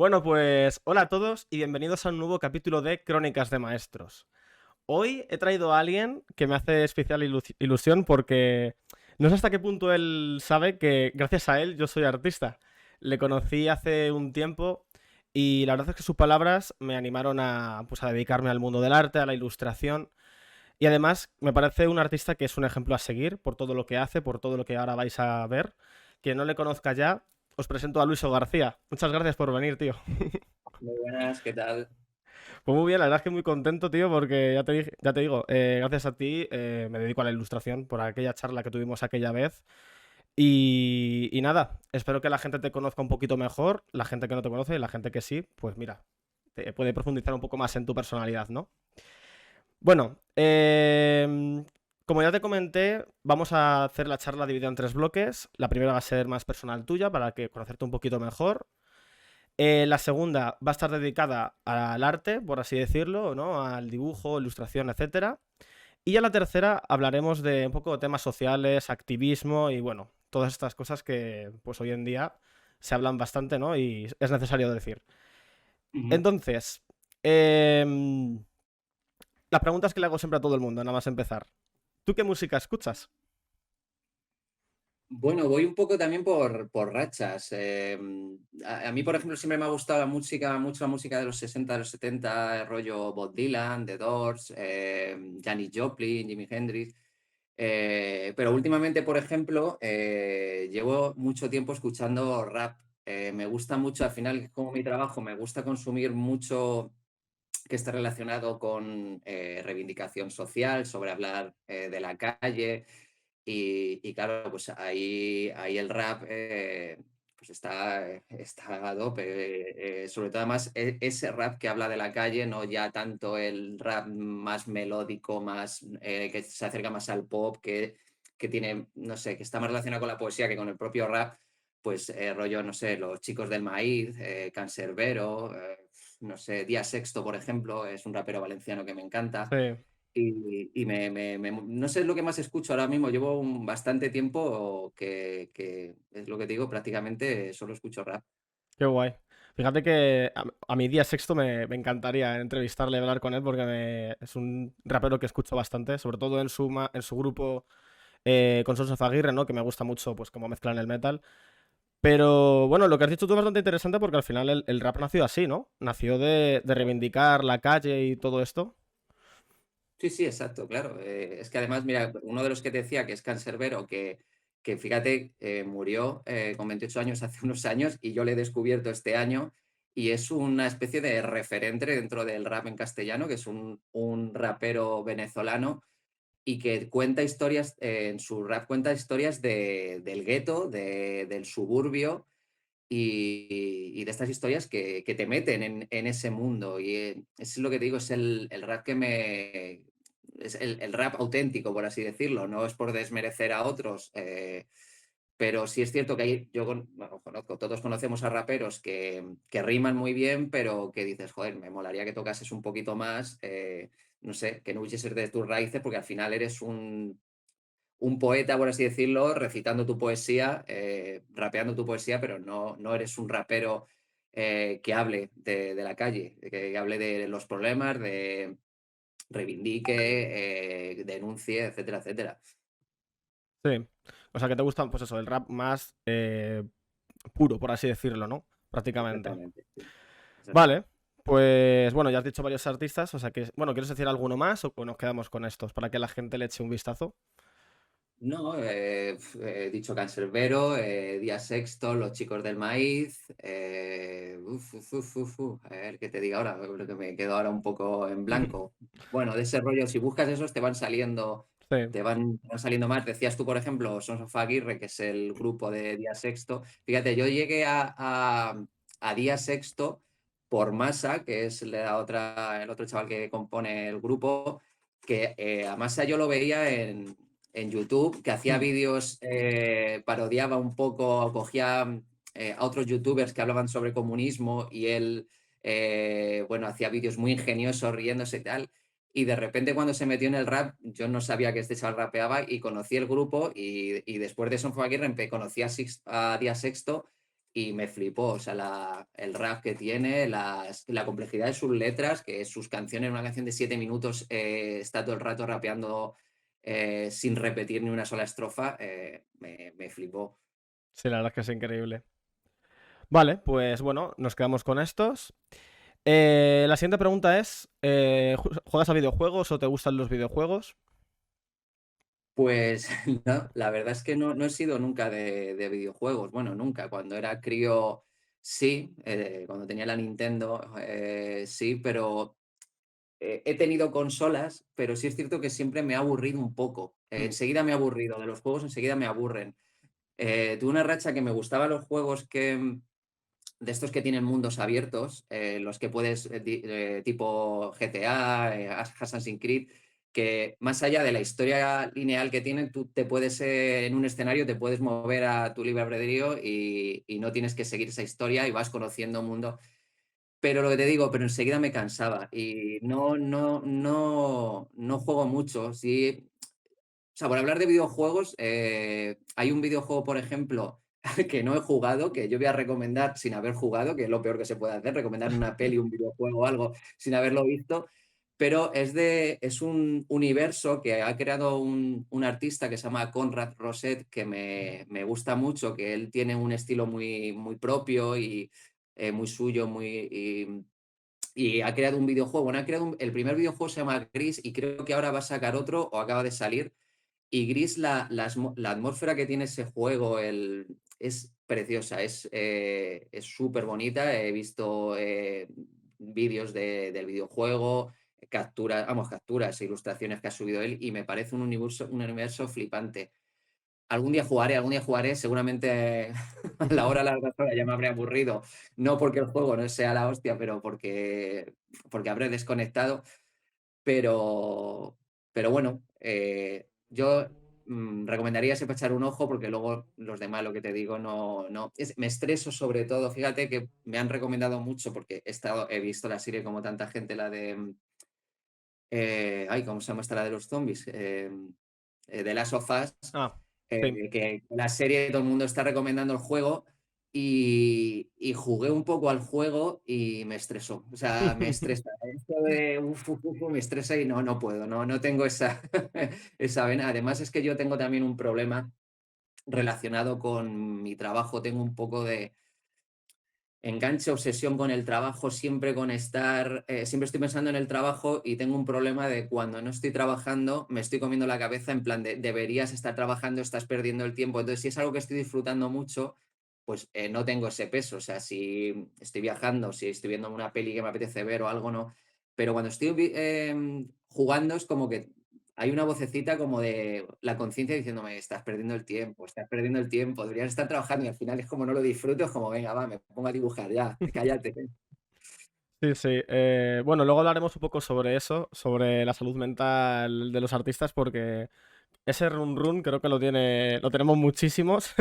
Bueno, pues hola a todos y bienvenidos a un nuevo capítulo de Crónicas de Maestros. Hoy he traído a alguien que me hace especial ilusión porque no sé hasta qué punto él sabe que gracias a él yo soy artista. Le conocí hace un tiempo y la verdad es que sus palabras me animaron a dedicarme al mundo del arte, a la ilustración. Y además me parece un artista que es un ejemplo a seguir por todo lo que hace, por todo lo que ahora vais a ver. Quien no le conozca ya, os presento a Luiso García. Muchas gracias por venir, tío. Muy buenas, ¿qué tal? Pues muy bien, la verdad es que muy contento, tío, porque ya te digo, gracias a ti me dedico a la ilustración por aquella charla que tuvimos aquella vez. Y nada, espero que la gente te conozca un poquito mejor, la gente que no te conoce y la gente que sí, pues mira, te puede profundizar un poco más en tu personalidad, ¿no? Bueno, como ya te comenté, vamos a hacer la charla dividida en tres bloques. La primera va a ser más personal tuya para que conocerte un poquito mejor. La segunda va a estar dedicada al arte, por así decirlo, ¿no? Al dibujo, ilustración, etcétera. Y a la tercera hablaremos de un poco de temas sociales, activismo y bueno, todas estas cosas que pues hoy en día se hablan bastante, ¿no? Y es necesario decir. Ujú. Entonces, las preguntas que le hago siempre a todo el mundo, nada más empezar. ¿Tú qué música escuchas? Bueno, voy un poco también por rachas. A mí, por ejemplo, siempre me ha gustado la música, mucho la música de los 60, de los 70, rollo Bob Dylan, The Doors, Janis Joplin, Jimi Hendrix. Pero últimamente, por ejemplo, llevo mucho tiempo escuchando rap. Me gusta mucho, al final, como mi trabajo, me gusta consumir mucho que esté relacionado con reivindicación social, sobre hablar de la calle. Y claro, pues ahí el rap pues está a tope. Sobre todo además ese rap que habla de la calle, no ya tanto el rap más melódico, más que se acerca más al pop, que tiene, no sé, que está más relacionado con la poesía que con el propio rap, pues rollo, no sé, Los Chicos del Maíz, Canserbero, no sé, Día Sexto, por ejemplo, es un rapero valenciano que me encanta. Sí, No sé, es lo que más escucho ahora mismo. Llevo bastante tiempo que es lo que te digo, prácticamente solo escucho rap. qué guay. Fíjate que a mi día sexto me encantaría entrevistarle y hablar con él porque es un rapero que escucho bastante, sobre todo en su grupo con Sonso Zaguirre, ¿no? Que me gusta mucho pues cómo mezclan el metal. Pero bueno, lo que has dicho tú es bastante interesante porque al final el rap nació así, ¿no? Nació de reivindicar la calle y todo esto. Sí, sí, exacto, claro. Es que además, mira, uno de los que te decía que es cancerbero, que fíjate, murió con 28 años hace unos años y yo le he descubierto este año y es una especie de referente dentro del rap en castellano, que es un rapero venezolano y que cuenta historias, en su rap cuenta historias del gueto, del suburbio y de estas historias que te meten en ese mundo. Y es lo que te digo, es el rap que me... Es el rap auténtico, por así decirlo. No es por desmerecer a otros, pero sí es cierto que bueno, conozco, todos conocemos a raperos que riman muy bien, pero que dices, joder, me molaría que tocases un poquito más, no sé, que no hubieses de tus raíces, porque al final eres un poeta, por así decirlo, recitando tu poesía, rapeando tu poesía, pero no eres un rapero que hable de la calle, que hable de los problemas, de reivindique, denuncie, etcétera, etcétera. Sí. O sea, que te gusta, pues eso, el rap más puro, por así decirlo, ¿no? Prácticamente. Exactamente, sí. Exacto. Vale. Pues bueno, ya has dicho varios artistas, o sea que, bueno, ¿quieres decir alguno más o nos quedamos con estos para que la gente le eche un vistazo? No, he dicho Canserbero, Día Sexto, Los Chicos del Maíz. A ver qué te diga ahora, creo que me quedo ahora un poco en blanco. Bueno, de ese rollo, si buscas esos, Sí. te van saliendo más. Decías tú, por ejemplo, Sons of Aguirre, que es el grupo de Día Sexto. Fíjate, yo llegué a Día Sexto por Masa, que es el otro chaval que compone el grupo, que a Masa yo lo veía en YouTube, que hacía Mm. vídeos, parodiaba un poco, cogía a otros youtubers que hablaban sobre comunismo y él, bueno, hacía vídeos muy ingeniosos, riéndose y tal. Y de repente cuando se metió en el rap, yo no sabía que este chaval rapeaba y conocí el grupo y después de Son Aguirre conocí a Día Sexto y me flipó. O sea, el rap que tiene, la complejidad de sus letras, que sus canciones, una canción de 7 minutos, está todo el rato rapeando sin repetir ni una sola estrofa, me flipó. Sí, la verdad es que es increíble. Vale, pues bueno, nos quedamos con estos. La siguiente pregunta es, ¿juegas a videojuegos o te gustan los videojuegos? Pues no, la verdad es que no he sido nunca de videojuegos. Bueno, nunca. Cuando era crío, sí. Cuando tenía la Nintendo, sí, pero he tenido consolas, pero sí es cierto que siempre me ha aburrido un poco. Mm. Enseguida me ha aburrido. De los juegos enseguida me aburren. Tuve una racha que me gustaban los juegos de estos que tienen mundos abiertos, los que puedes, tipo GTA, Assassin's Creed, que más allá de la historia lineal que tienen, tú te puedes, en un escenario, te puedes mover a tu libre albedrío y no tienes que seguir esa historia y vas conociendo un mundo. Pero lo que te digo, pero enseguida me cansaba y no juego mucho. Sí, o sea, por hablar de videojuegos, hay un videojuego, por ejemplo, que no he jugado, que yo voy a recomendar sin haber jugado, que es lo peor que se puede hacer, recomendar una peli, un videojuego o algo sin haberlo visto, pero es un universo que ha creado un artista que se llama Conrad Roset, que me gusta mucho, que él tiene un estilo muy propio y muy suyo, y ha creado un videojuego. Bueno, el primer videojuego se llama Gris y creo que ahora va a sacar otro o acaba de salir y Gris, la atmósfera que tiene ese juego es preciosa, es súper bonita. He visto vídeos del videojuego, capturas e ilustraciones que ha subido él y me parece un universo flipante. Algún día jugaré, seguramente a la hora larga ya me habré aburrido. No porque el juego no sea la hostia, pero porque habré desconectado. Pero, pero bueno, yo recomendaría siempre echar un ojo porque luego los demás, lo que te digo, me estreso sobre todo. Fíjate que me han recomendado mucho porque he visto la serie como tanta gente, la de, ay, ¿cómo se llama esta? La de los zombies, de Last of Us, Ah, sí. que la serie todo el mundo está recomendando el juego y jugué un poco al juego y me estresó. O sea, me estresa. Esto de me estresa y no puedo, no tengo esa, esa vena. Además es que yo tengo también un problema relacionado con mi trabajo. Tengo un poco de enganche, obsesión con el trabajo, siempre con estar, siempre estoy pensando en el trabajo y tengo un problema de cuando no estoy trabajando, me estoy comiendo la cabeza en plan de deberías estar trabajando, estás perdiendo el tiempo. Entonces, si es algo que estoy disfrutando mucho, pues no tengo ese peso. O sea, si estoy viajando, si estoy viendo una peli que me apetece ver o algo, no. Pero cuando estoy jugando es como que hay una vocecita como de la conciencia diciéndome, estás perdiendo el tiempo, deberías estar trabajando y al final es como no lo disfruto, es como, venga, va, me pongo a dibujar ya, cállate. Sí, sí. Bueno, luego hablaremos un poco sobre eso, sobre la salud mental de los artistas, porque ese run run creo que lo tenemos muchísimos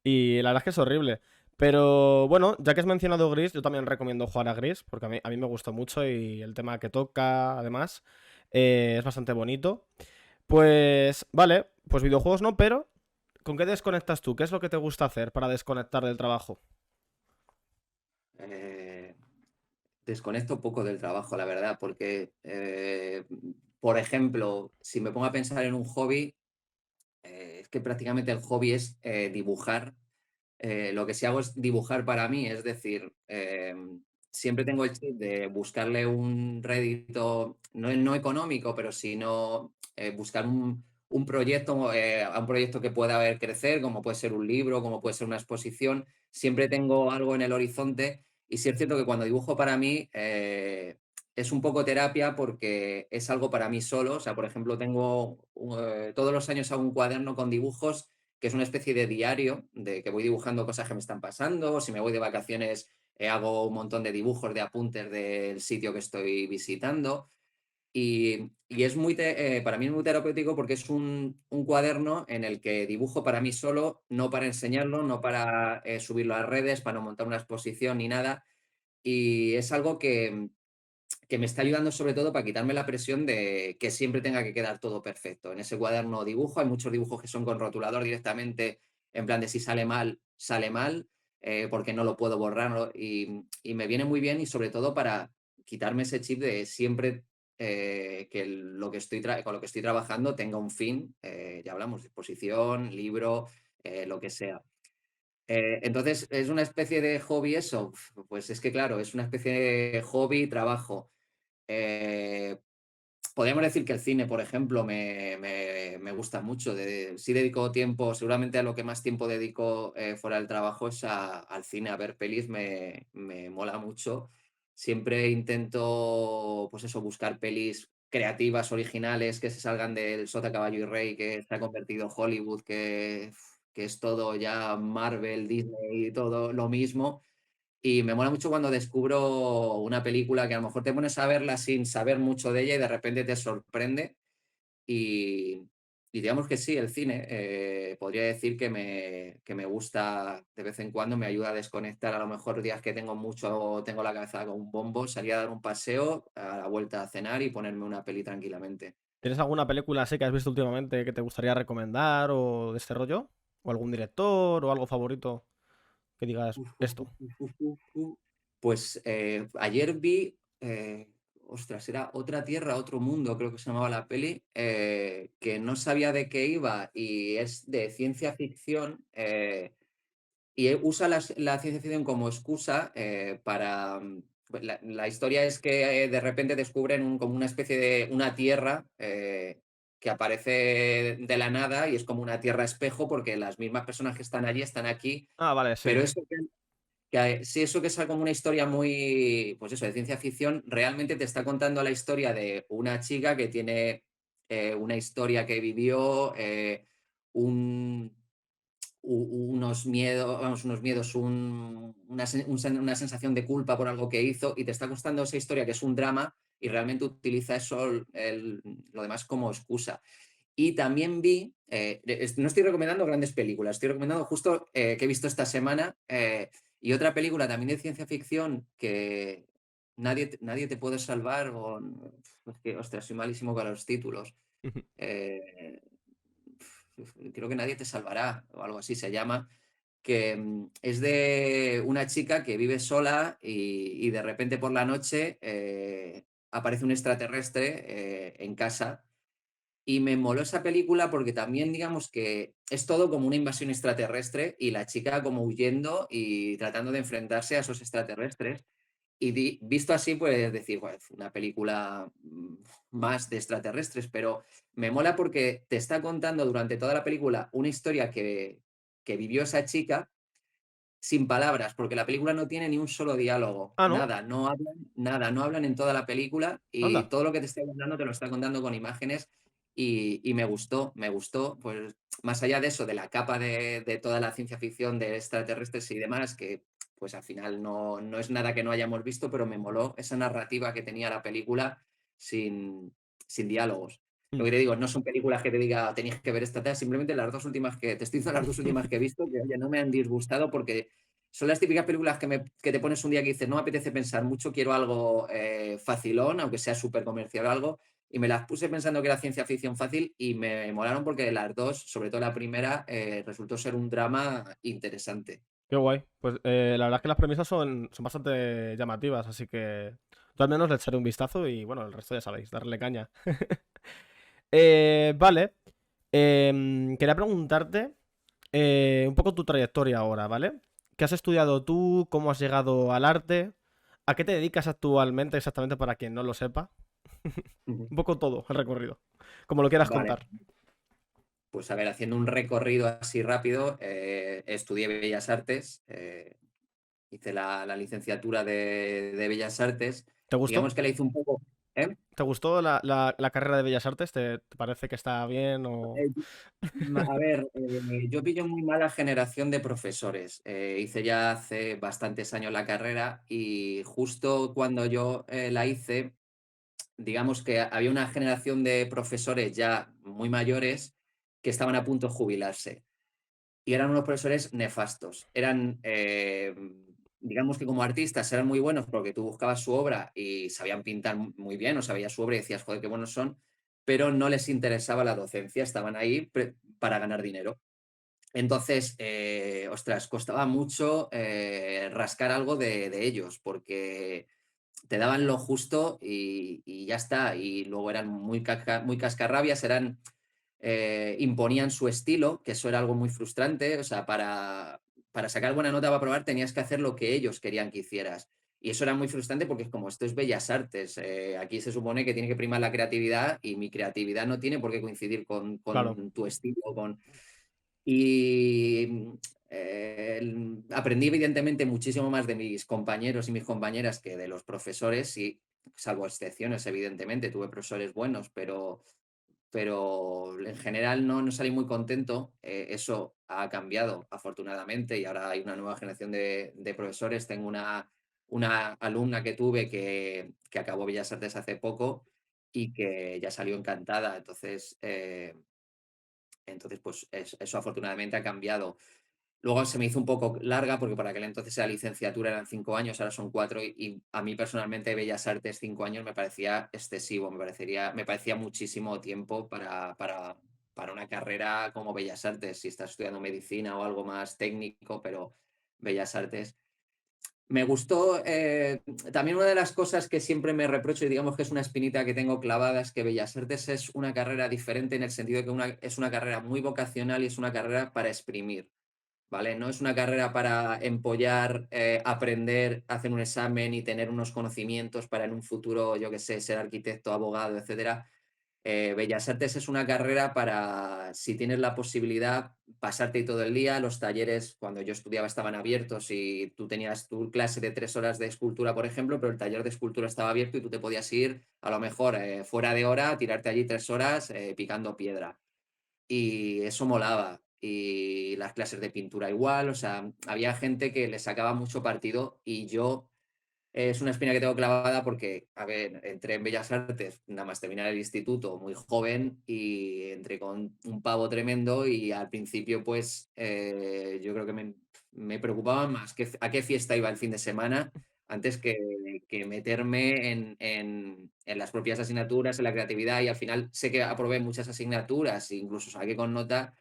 y la verdad es que es horrible. Pero bueno, ya que has mencionado Gris, yo también recomiendo jugar a Gris, porque a mí me gustó mucho y el tema que toca, además, es bastante bonito. Pues vale, pues videojuegos no, pero ¿con qué desconectas tú? ¿Qué es lo que te gusta hacer para desconectar del trabajo? Eh, Desconecto poco del trabajo, la verdad, porque, por ejemplo, si me pongo a pensar en un hobby, es que prácticamente el hobby es dibujar. Lo que sí hago es dibujar para mí, es decir, siempre tengo el chip de buscarle un rédito, no económico, pero sino buscar un proyecto, a un proyecto que pueda ver crecer, como puede ser un libro, como puede ser una exposición. Siempre tengo algo en el horizonte y sí es cierto que cuando dibujo para mí es un poco terapia porque es algo para mí solo. O sea, por ejemplo, todos los años hago un cuaderno con dibujos que es una especie de diario de que voy dibujando cosas que me están pasando, o si me voy de vacaciones hago un montón de dibujos de apuntes del sitio que estoy visitando y es para mí es muy terapéutico porque es un cuaderno en el que dibujo para mí solo, no para enseñarlo, no para subirlo a las redes, para no montar una exposición ni nada y es algo que me está ayudando sobre todo para quitarme la presión de que siempre tenga que quedar todo perfecto. En ese cuaderno dibujo, hay muchos dibujos que son con rotulador directamente, en plan de si sale mal, sale mal. porque no lo puedo borrar, ¿no? Y me viene muy bien y sobre todo para quitarme ese chip de siempre que con lo que estoy trabajando tenga un fin, ya hablamos, de exposición, libro, lo que sea. Entonces, es una especie de hobby eso, pues es que claro, es una especie de hobby, trabajo. Eh, Podríamos decir que el cine, por ejemplo, me gusta mucho. Sí dedico tiempo, seguramente a lo que más tiempo dedico fuera del trabajo es al cine, a ver pelis, me mola mucho. Siempre intento, pues eso, buscar pelis creativas, originales, que se salgan del sota, caballo y rey, que se ha convertido Hollywood, que es todo ya Marvel, Disney y todo lo mismo. Y me mola mucho cuando descubro una película que a lo mejor te pones a verla sin saber mucho de ella y de repente te sorprende. Y, y digamos que sí, el cine podría decir que me gusta de vez en cuando, me ayuda a desconectar. A lo mejor días que tengo mucho, tengo la cabeza con un bombo, salir a dar un paseo, a la vuelta a cenar y ponerme una peli tranquilamente. ¿Tienes alguna película así que has visto últimamente que te gustaría recomendar o de este rollo? ¿O algún director o algo favorito que digas Uf, uf, esto? uf, uf, uf, uf. Pues ayer vi, ostras, era Otra Tierra, Otro Mundo, creo que se llamaba la peli, que no sabía de qué iba y es de ciencia ficción y usa la ciencia ficción como excusa para... pues la historia es que de repente descubren como una especie de una tierra que aparece de la nada y es como una tierra espejo porque las mismas personas que están allí están aquí, Ah, vale, sí. pero eso sí, eso que es como una historia muy, pues eso, de ciencia ficción, realmente te está contando la historia de una chica que tiene una historia que vivió, un, unos miedos, vamos, unos miedos, una sensación de culpa por algo que hizo y te está contando esa historia que es un drama y realmente utiliza eso, lo demás como excusa. Y también vi, no estoy recomendando grandes películas, estoy recomendando justo que he visto esta semana y otra película también de ciencia ficción que nadie te puede salvar o es que, ostras, soy malísimo con los títulos. Eh, Creo que Nadie te salvará o algo así se llama, que es de una chica que vive sola y de repente por la noche aparece un extraterrestre en casa y me moló esa película porque también, digamos que es todo como una invasión extraterrestre y la chica como huyendo y tratando de enfrentarse a esos extraterrestres. Y visto así, pues decir, bueno, es una película más de extraterrestres, pero me mola porque te está contando durante toda la película una historia que vivió esa chica sin palabras, porque la película no tiene ni un solo diálogo, Ah, ¿no? nada, no hablan en toda la película y Anda. todo lo que te está contando te lo está contando con imágenes y me gustó, pues más allá de eso, de la capa de toda la ciencia ficción de extraterrestres y demás, que pues al final no es nada que no hayamos visto, pero me moló esa narrativa que tenía la película sin diálogos. Lo Mm. que te digo, no son películas que te diga tenías que ver esta, simplemente las dos últimas te estoy diciendo las dos últimas que he visto, que oye, no me han disgustado porque son las típicas películas que te pones un día que dices, no me apetece pensar mucho, quiero algo facilón, aunque sea súper comercial o algo, y me las puse pensando que era ciencia ficción fácil y me molaron porque las dos, sobre todo la primera, resultó ser un drama interesante. Qué guay. Pues la verdad es que las premisas son bastante llamativas, así que yo al menos le echaré un vistazo y bueno, el resto ya sabéis, darle caña. Vale. Quería preguntarte un poco tu trayectoria ahora, ¿vale? ¿Qué has estudiado tú? ¿Cómo has llegado al arte? ¿A qué te dedicas actualmente exactamente para quien no lo sepa? Ujú. Un poco todo el recorrido, como lo quieras Vale, contar. pues a ver, haciendo un recorrido así rápido, estudié Bellas Artes, hice la licenciatura de Bellas Artes, ¿Te gustó? digamos que la hice un poco... ¿eh? ¿Te gustó la carrera de Bellas Artes? ¿Te parece que está bien o...? Eh, A ver, yo pillo muy mala generación de profesores. Hice ya hace bastantes años la carrera y justo cuando yo la hice, digamos que había una generación de profesores ya muy mayores que estaban a punto de jubilarse y eran unos profesores nefastos. Eran, digamos que como artistas eran muy buenos porque tú buscabas su obra y sabían pintar muy bien o sabías su obra y decías, joder, qué buenos son, pero no les interesaba la docencia, estaban ahí para ganar dinero. Entonces, ostras, costaba mucho rascar algo de ellos, porque te daban lo justo y ya está. Y luego eran muy cascarrabias, imponían su estilo, que eso era algo muy frustrante. O sea, para sacar buena nota para probar tenías que hacer lo que ellos querían que hicieras. Y eso era muy frustrante porque es como esto es bellas artes. Aquí se supone que tiene que primar la creatividad y mi creatividad no tiene por qué coincidir Claro, con tu estilo. Y aprendí evidentemente muchísimo más de mis compañeros y mis compañeras que de los profesores, y salvo excepciones, evidentemente, tuve profesores buenos, pero en general no salí muy contento. Eso ha cambiado, afortunadamente, y ahora hay una nueva generación de profesores. Tengo una alumna que tuve que acabó Bellas Artes hace poco y que ya salió encantada. Entonces, pues eso afortunadamente ha cambiado. Luego se me hizo un poco larga porque para aquel entonces la licenciatura eran 5 años, ahora son 4 y a mí personalmente Bellas Artes 5 años me parecía excesivo, me parecía muchísimo tiempo para una carrera como Bellas Artes, si estás estudiando medicina o algo más técnico, pero Bellas Artes. Me gustó, también una de las cosas que siempre me reprocho y digamos que es una espinita que tengo clavada es que Bellas Artes es una carrera diferente en el sentido de que es una carrera muy vocacional y es una carrera para exprimir. ¿Vale? No es una carrera para empollar, aprender, hacer un examen y tener unos conocimientos para en un futuro, yo qué sé, ser arquitecto, abogado, etcétera. Bellas Artes es una carrera para, si tienes la posibilidad, pasarte ahí todo el día. Los talleres, cuando yo estudiaba, estaban abiertos y tú tenías tu clase de 3 horas de escultura, por ejemplo, pero el taller de escultura estaba abierto y tú te podías ir, a lo mejor fuera de hora, tirarte allí 3 horas picando piedra. Y eso molaba. Y las clases de pintura igual, o sea, había gente que le sacaba mucho partido y yo es una espina que tengo clavada porque, a ver, entré en Bellas Artes, nada más terminar el instituto, muy joven y entré con un pavo tremendo y al principio pues yo creo que me preocupaba más a qué fiesta iba el fin de semana antes que meterme en las propias asignaturas, en la creatividad y al final sé que aprobé muchas asignaturas e incluso saqué con nota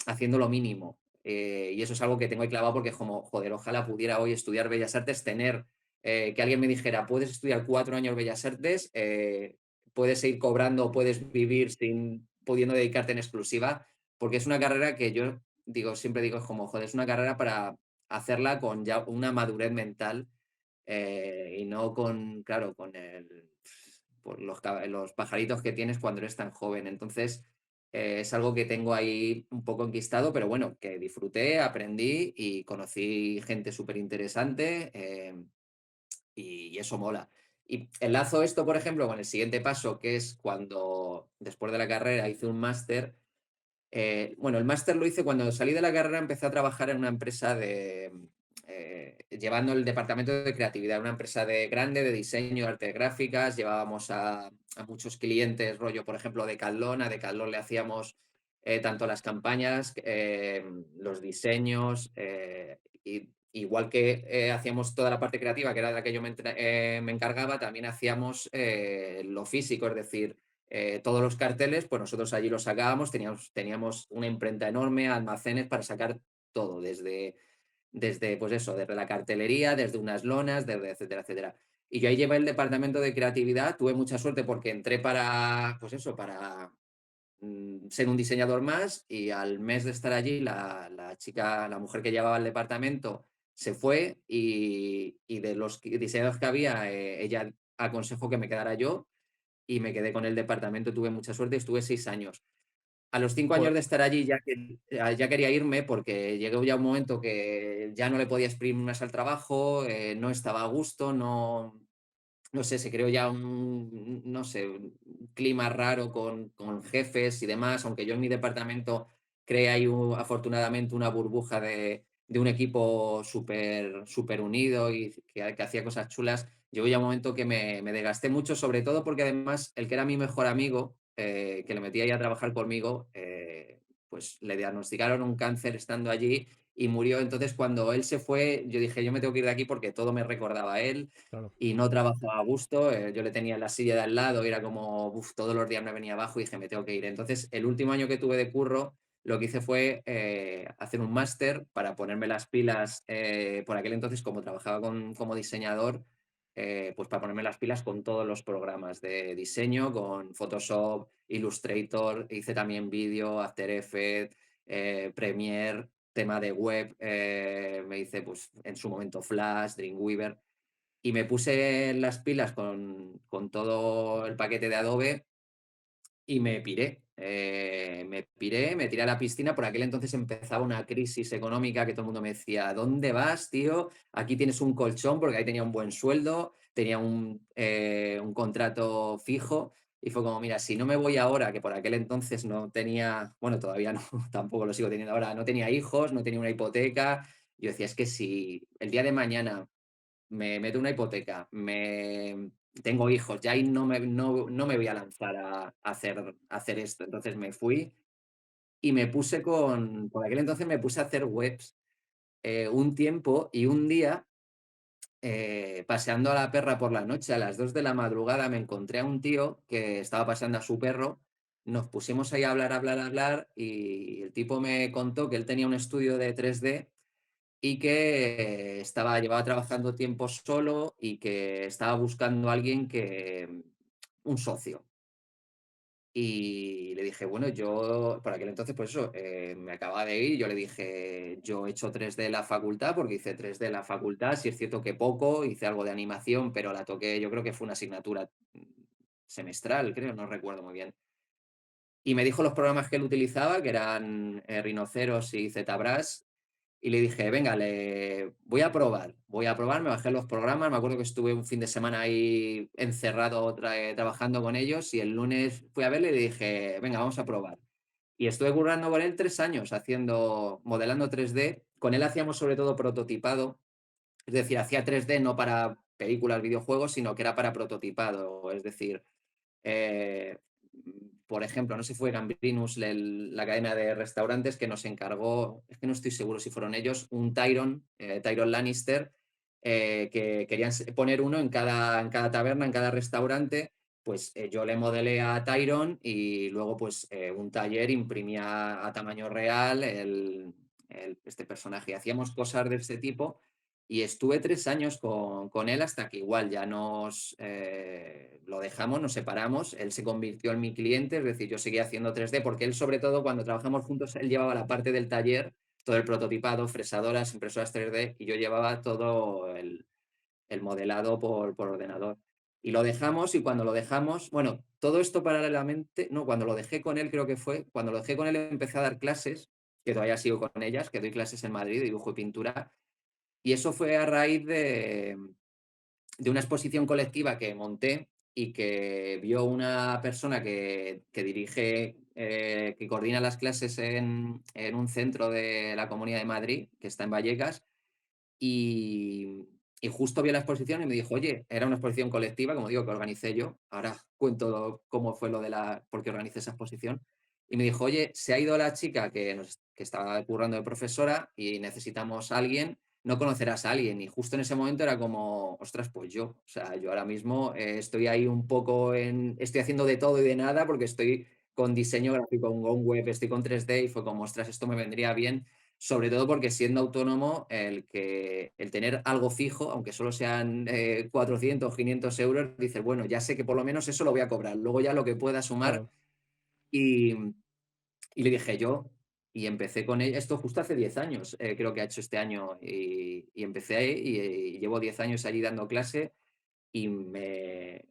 haciendo lo mínimo. Y eso es algo que tengo ahí clavado porque como, joder, ojalá pudiera hoy estudiar Bellas Artes, tener que alguien me dijera, puedes estudiar 4 años Bellas Artes, puedes seguir cobrando, puedes vivir sin pudiendo dedicarte en exclusiva, porque es una carrera que yo digo, siempre digo, es como, joder, es una carrera para hacerla con ya una madurez mental y no con, claro, por los pajaritos que tienes cuando eres tan joven. Entonces, es algo que tengo ahí un poco enquistado, pero bueno, que disfruté, aprendí y conocí gente súper interesante y eso mola. Y enlazo esto, por ejemplo, con el siguiente paso, que es cuando después de la carrera hice un máster. Bueno, el máster lo hice cuando salí de la carrera, empecé a trabajar en una empresa llevando el departamento de creatividad, una empresa grande de diseño, de artes gráficas, llevábamos a muchos clientes, rollo, por ejemplo, de Decathlon, a Decathlon le hacíamos tanto las campañas, los diseños, igual que hacíamos toda la parte creativa, que era de la que yo me encargaba, también hacíamos lo físico, es decir, todos los carteles, pues nosotros allí los sacábamos, teníamos una imprenta enorme, almacenes para sacar todo, desde pues eso, desde la cartelería, desde unas lonas, desde etcétera, etcétera. Y yo ahí llevé el departamento de creatividad, tuve mucha suerte porque entré pues eso, para ser un diseñador más y al mes de estar allí, la chica, la mujer que llevaba el departamento se fue y de los diseñadores que había, ella aconsejó que me quedara yo y me quedé con el departamento, tuve mucha suerte y estuve 6 años. A los 5 años joder, de estar allí ya quería irme porque llegó ya un momento que ya no le podía exprimir más al trabajo, no estaba a gusto, no sé, se creó ya no sé, un clima raro con jefes y demás, aunque yo en mi departamento creé ahí afortunadamente una burbuja de un equipo súper unido y que hacía cosas chulas. Llegó ya un momento que me desgasté mucho, sobre todo porque además el que era mi mejor amigo, que le metía ahí a trabajar conmigo, pues le diagnosticaron un cáncer estando allí y murió. Entonces, cuando él se fue, yo dije, yo me tengo que ir de aquí porque todo me recordaba a él claro. y no trabajaba a gusto. Yo le tenía en la silla de al lado y era como, uf, todos los días me venía abajo y dije, me tengo que ir. Entonces, el último año que tuve de curro, lo que hice fue hacer un máster para ponerme las pilas. Por aquel entonces, como trabajaba como diseñador, pues para ponerme las pilas con todos los programas de diseño, con Photoshop, Illustrator, hice también vídeo, After Effects, Premiere, tema de web, me hice pues en su momento Flash, Dreamweaver, y me puse las pilas con todo el paquete de Adobe y me tiré a la piscina. Por aquel entonces empezaba una crisis económica que todo el mundo me decía, ¿dónde vas, tío? Aquí tienes un colchón, porque ahí tenía un buen sueldo, tenía un contrato fijo. Y fue como, mira, si no me voy ahora, que por aquel entonces no tenía, bueno, todavía no, tampoco lo sigo teniendo ahora, no tenía hijos, no tenía una hipoteca. Yo decía, es que si el día de mañana me meto una hipoteca, tengo hijos, ya ahí no me voy a lanzar a hacer esto. Entonces me fui y por aquel entonces me puse a hacer webs un tiempo, y un día, paseando a la perra por la noche, a las 2 de la madrugada, me encontré a un tío que estaba paseando a su perro. Nos pusimos ahí a hablar, hablar, hablar, y el tipo me contó que él tenía un estudio de 3D y que llevaba trabajando tiempo solo y que estaba buscando a alguien un socio. Y le dije, bueno, yo por aquel entonces, pues eso, me acababa de ir, yo le dije, yo he hecho 3D en la facultad, porque hice 3D en la facultad, sí es cierto que poco, hice algo de animación, pero la toqué, yo creo que fue una asignatura semestral, creo, no recuerdo muy bien. Y me dijo los programas que él utilizaba, que eran Rhinoceros y ZBrush, y le dije, venga, voy a probar, me bajé los programas. Me acuerdo que estuve un fin de semana ahí encerrado trabajando con ellos, y el lunes fui a verle y le dije, venga, vamos a probar. Y estuve currando con él 3 años modelando 3D. Con él hacíamos sobre todo prototipado, es decir, hacía 3D no para películas, videojuegos, sino que era para prototipado, es decir, eh, por ejemplo, no sé si fue Gambrinus, la cadena de restaurantes, que nos encargó, es que no estoy seguro si fueron ellos, un Tyron Lannister, que querían poner uno en cada taberna, en cada restaurante. Pues yo le modelé a Tyron, y luego pues un taller imprimía a tamaño real este personaje. Hacíamos cosas de ese tipo, y estuve 3 años con él, hasta que igual ya lo dejamos, nos separamos. Él se convirtió en mi cliente, es decir, yo seguía haciendo 3D, porque él, sobre todo, cuando trabajamos juntos, él llevaba la parte del taller, todo el prototipado, fresadoras, impresoras 3D, y yo llevaba todo el modelado por ordenador. Y lo dejamos, y cuando lo dejamos, bueno, todo esto paralelamente, no, cuando lo dejé con él, creo que fue, cuando lo dejé con él empecé a dar clases, que todavía sigo con ellas, que doy clases en Madrid de dibujo y pintura. Y eso fue a raíz de una exposición colectiva que monté, y que vio una persona que dirige, que coordina las clases en un centro de la Comunidad de Madrid, que está en Vallecas, y, y justo vio la exposición y me dijo, oye, era una exposición colectiva, como digo, que organicé yo. Ahora cuento cómo fue por qué organicé esa exposición. Y me dijo, oye, se ha ido la chica que estaba currando de profesora, y necesitamos a alguien, no conocerás a alguien. Y justo en ese momento era como, ostras, pues yo. O sea, yo ahora mismo estoy ahí un poco estoy haciendo de todo y de nada, porque estoy con diseño gráfico, con web, estoy con 3D, y fue como, ostras, esto me vendría bien. Sobre todo porque, siendo autónomo, el tener algo fijo, aunque solo sean 400 o 500 euros, dices, bueno, ya sé que por lo menos eso lo voy a cobrar. Luego ya lo que pueda sumar. Claro. Y, y le dije yo, y empecé con ella, esto justo hace 10 años, creo que ha hecho este año, y empecé ahí, y llevo 10 años allí dando clase, y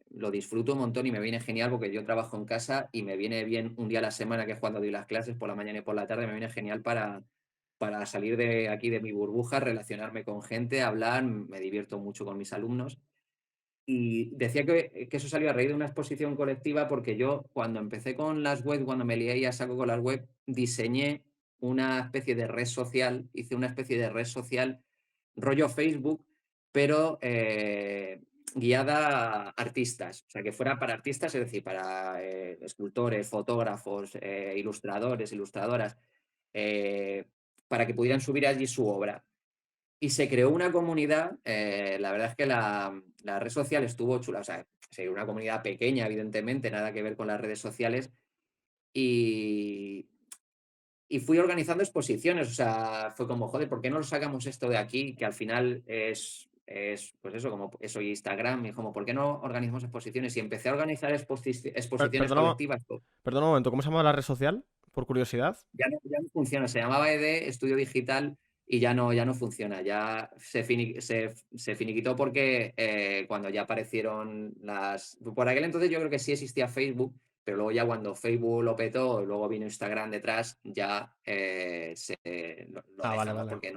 lo disfruto un montón, y me viene genial, porque yo trabajo en casa, y me viene bien un día a la semana, que es cuando doy las clases, por la mañana y por la tarde. Me viene genial para salir de aquí, de mi burbuja, relacionarme con gente, hablar. Me divierto mucho con mis alumnos. Y decía que eso salió a raíz de una exposición colectiva, porque yo, cuando empecé con las web, cuando me lié a saco con las web, diseñé una especie de red social, hice una especie de red social rollo Facebook, pero guiada a artistas, o sea, que fuera para artistas, es decir, para escultores, fotógrafos, ilustradores, ilustradoras, eh, para que pudieran subir allí su obra. Y se creó una comunidad. La verdad es que la red social estuvo chula, o sea, sí, una comunidad pequeña, evidentemente, nada que ver con las redes sociales. Y, y fui organizando exposiciones, o sea, fue como, joder, ¿por qué no lo sacamos esto de aquí? Que al final pues eso, como eso y Instagram, y como, ¿por qué no organizamos exposiciones? Y empecé a organizar exposiciones Perdona, colectivas. perdona un momento, ¿cómo se llama la red social? Por curiosidad. Ya no funciona, se llamaba ED, Estudio Digital, y ya no funciona, ya se finiquitó porque cuando ya aparecieron las... Por aquel entonces yo creo que sí existía Facebook, pero luego ya cuando Facebook lo petó, luego vino Instagram detrás, ya lo Ah, vale, dejamos vale. porque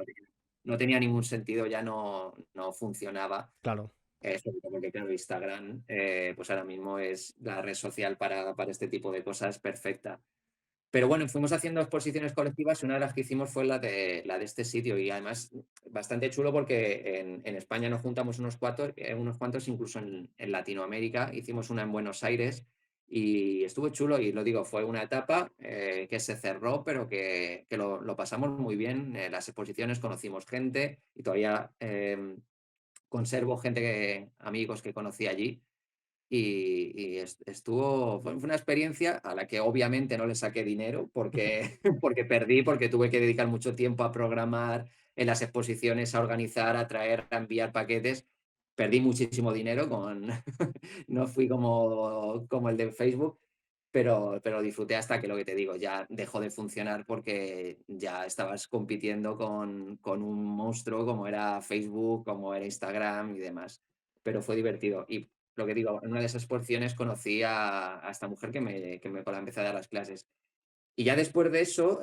no tenía ningún sentido, ya no funcionaba. Claro. Sobre todo porque claro, Instagram pues ahora mismo es la red social para este tipo de cosas perfecta. Pero bueno, fuimos haciendo exposiciones colectivas y una de las que hicimos fue la de este sitio y además bastante chulo porque en España nos juntamos unos cuantos incluso en Latinoamérica. Hicimos una en Buenos Aires y estuvo chulo y lo digo, fue una etapa que se cerró pero que lo pasamos muy bien. En las exposiciones conocimos gente y todavía conservo amigos que conocí allí y fue una experiencia a la que obviamente no le saqué dinero porque, porque perdí, porque tuve que dedicar mucho tiempo a programar en las exposiciones, a organizar, a traer, a enviar paquetes. Perdí muchísimo dinero no fui como el de Facebook, pero disfruté hasta que lo que te digo, ya dejó de funcionar porque ya estabas compitiendo con un monstruo como era Facebook, como era Instagram y demás. Pero fue divertido. Y lo que digo, en una de esas porciones conocí a esta mujer que me con la empecé a dar las clases. Y ya después de eso,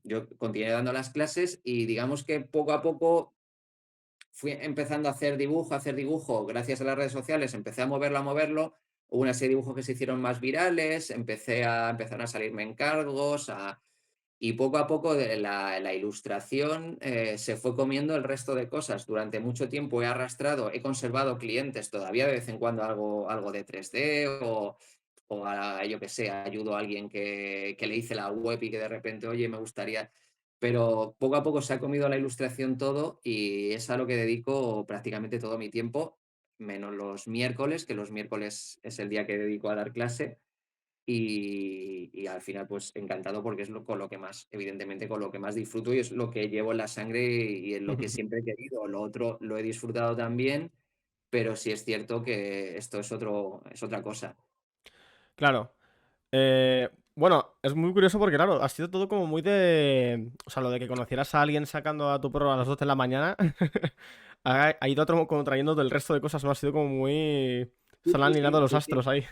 yo continué dando las clases y digamos que poco a poco fui empezando a hacer dibujo, gracias a las redes sociales, empecé a moverlo. Hubo una serie de dibujos que se hicieron más virales, empezaron a salirme encargos, y poco a poco la ilustración se fue comiendo el resto de cosas. Durante mucho tiempo he conservado clientes, todavía de vez en cuando algo de 3D yo qué sé, ayudo a alguien que le hice la web y que de repente, oye, me gustaría... Pero poco a poco se ha comido la ilustración todo y es a lo que dedico prácticamente todo mi tiempo, menos los miércoles, que los miércoles es el día que dedico a dar clase y al final, pues encantado porque es con lo que más, evidentemente, con lo que más disfruto y es lo que llevo en la sangre y es lo que siempre he querido. Lo otro lo he disfrutado también, pero sí es cierto que esto es otra cosa. Claro. Bueno, es muy curioso porque, claro, ha sido todo como muy de... O sea, lo de que conocieras a alguien sacando a tu perro a las 12 de la mañana ha ido como trayendo del resto de cosas, ¿no? Ha sido como muy... Sí, Se han sí, alineado sí, los sí, sí. astros ahí.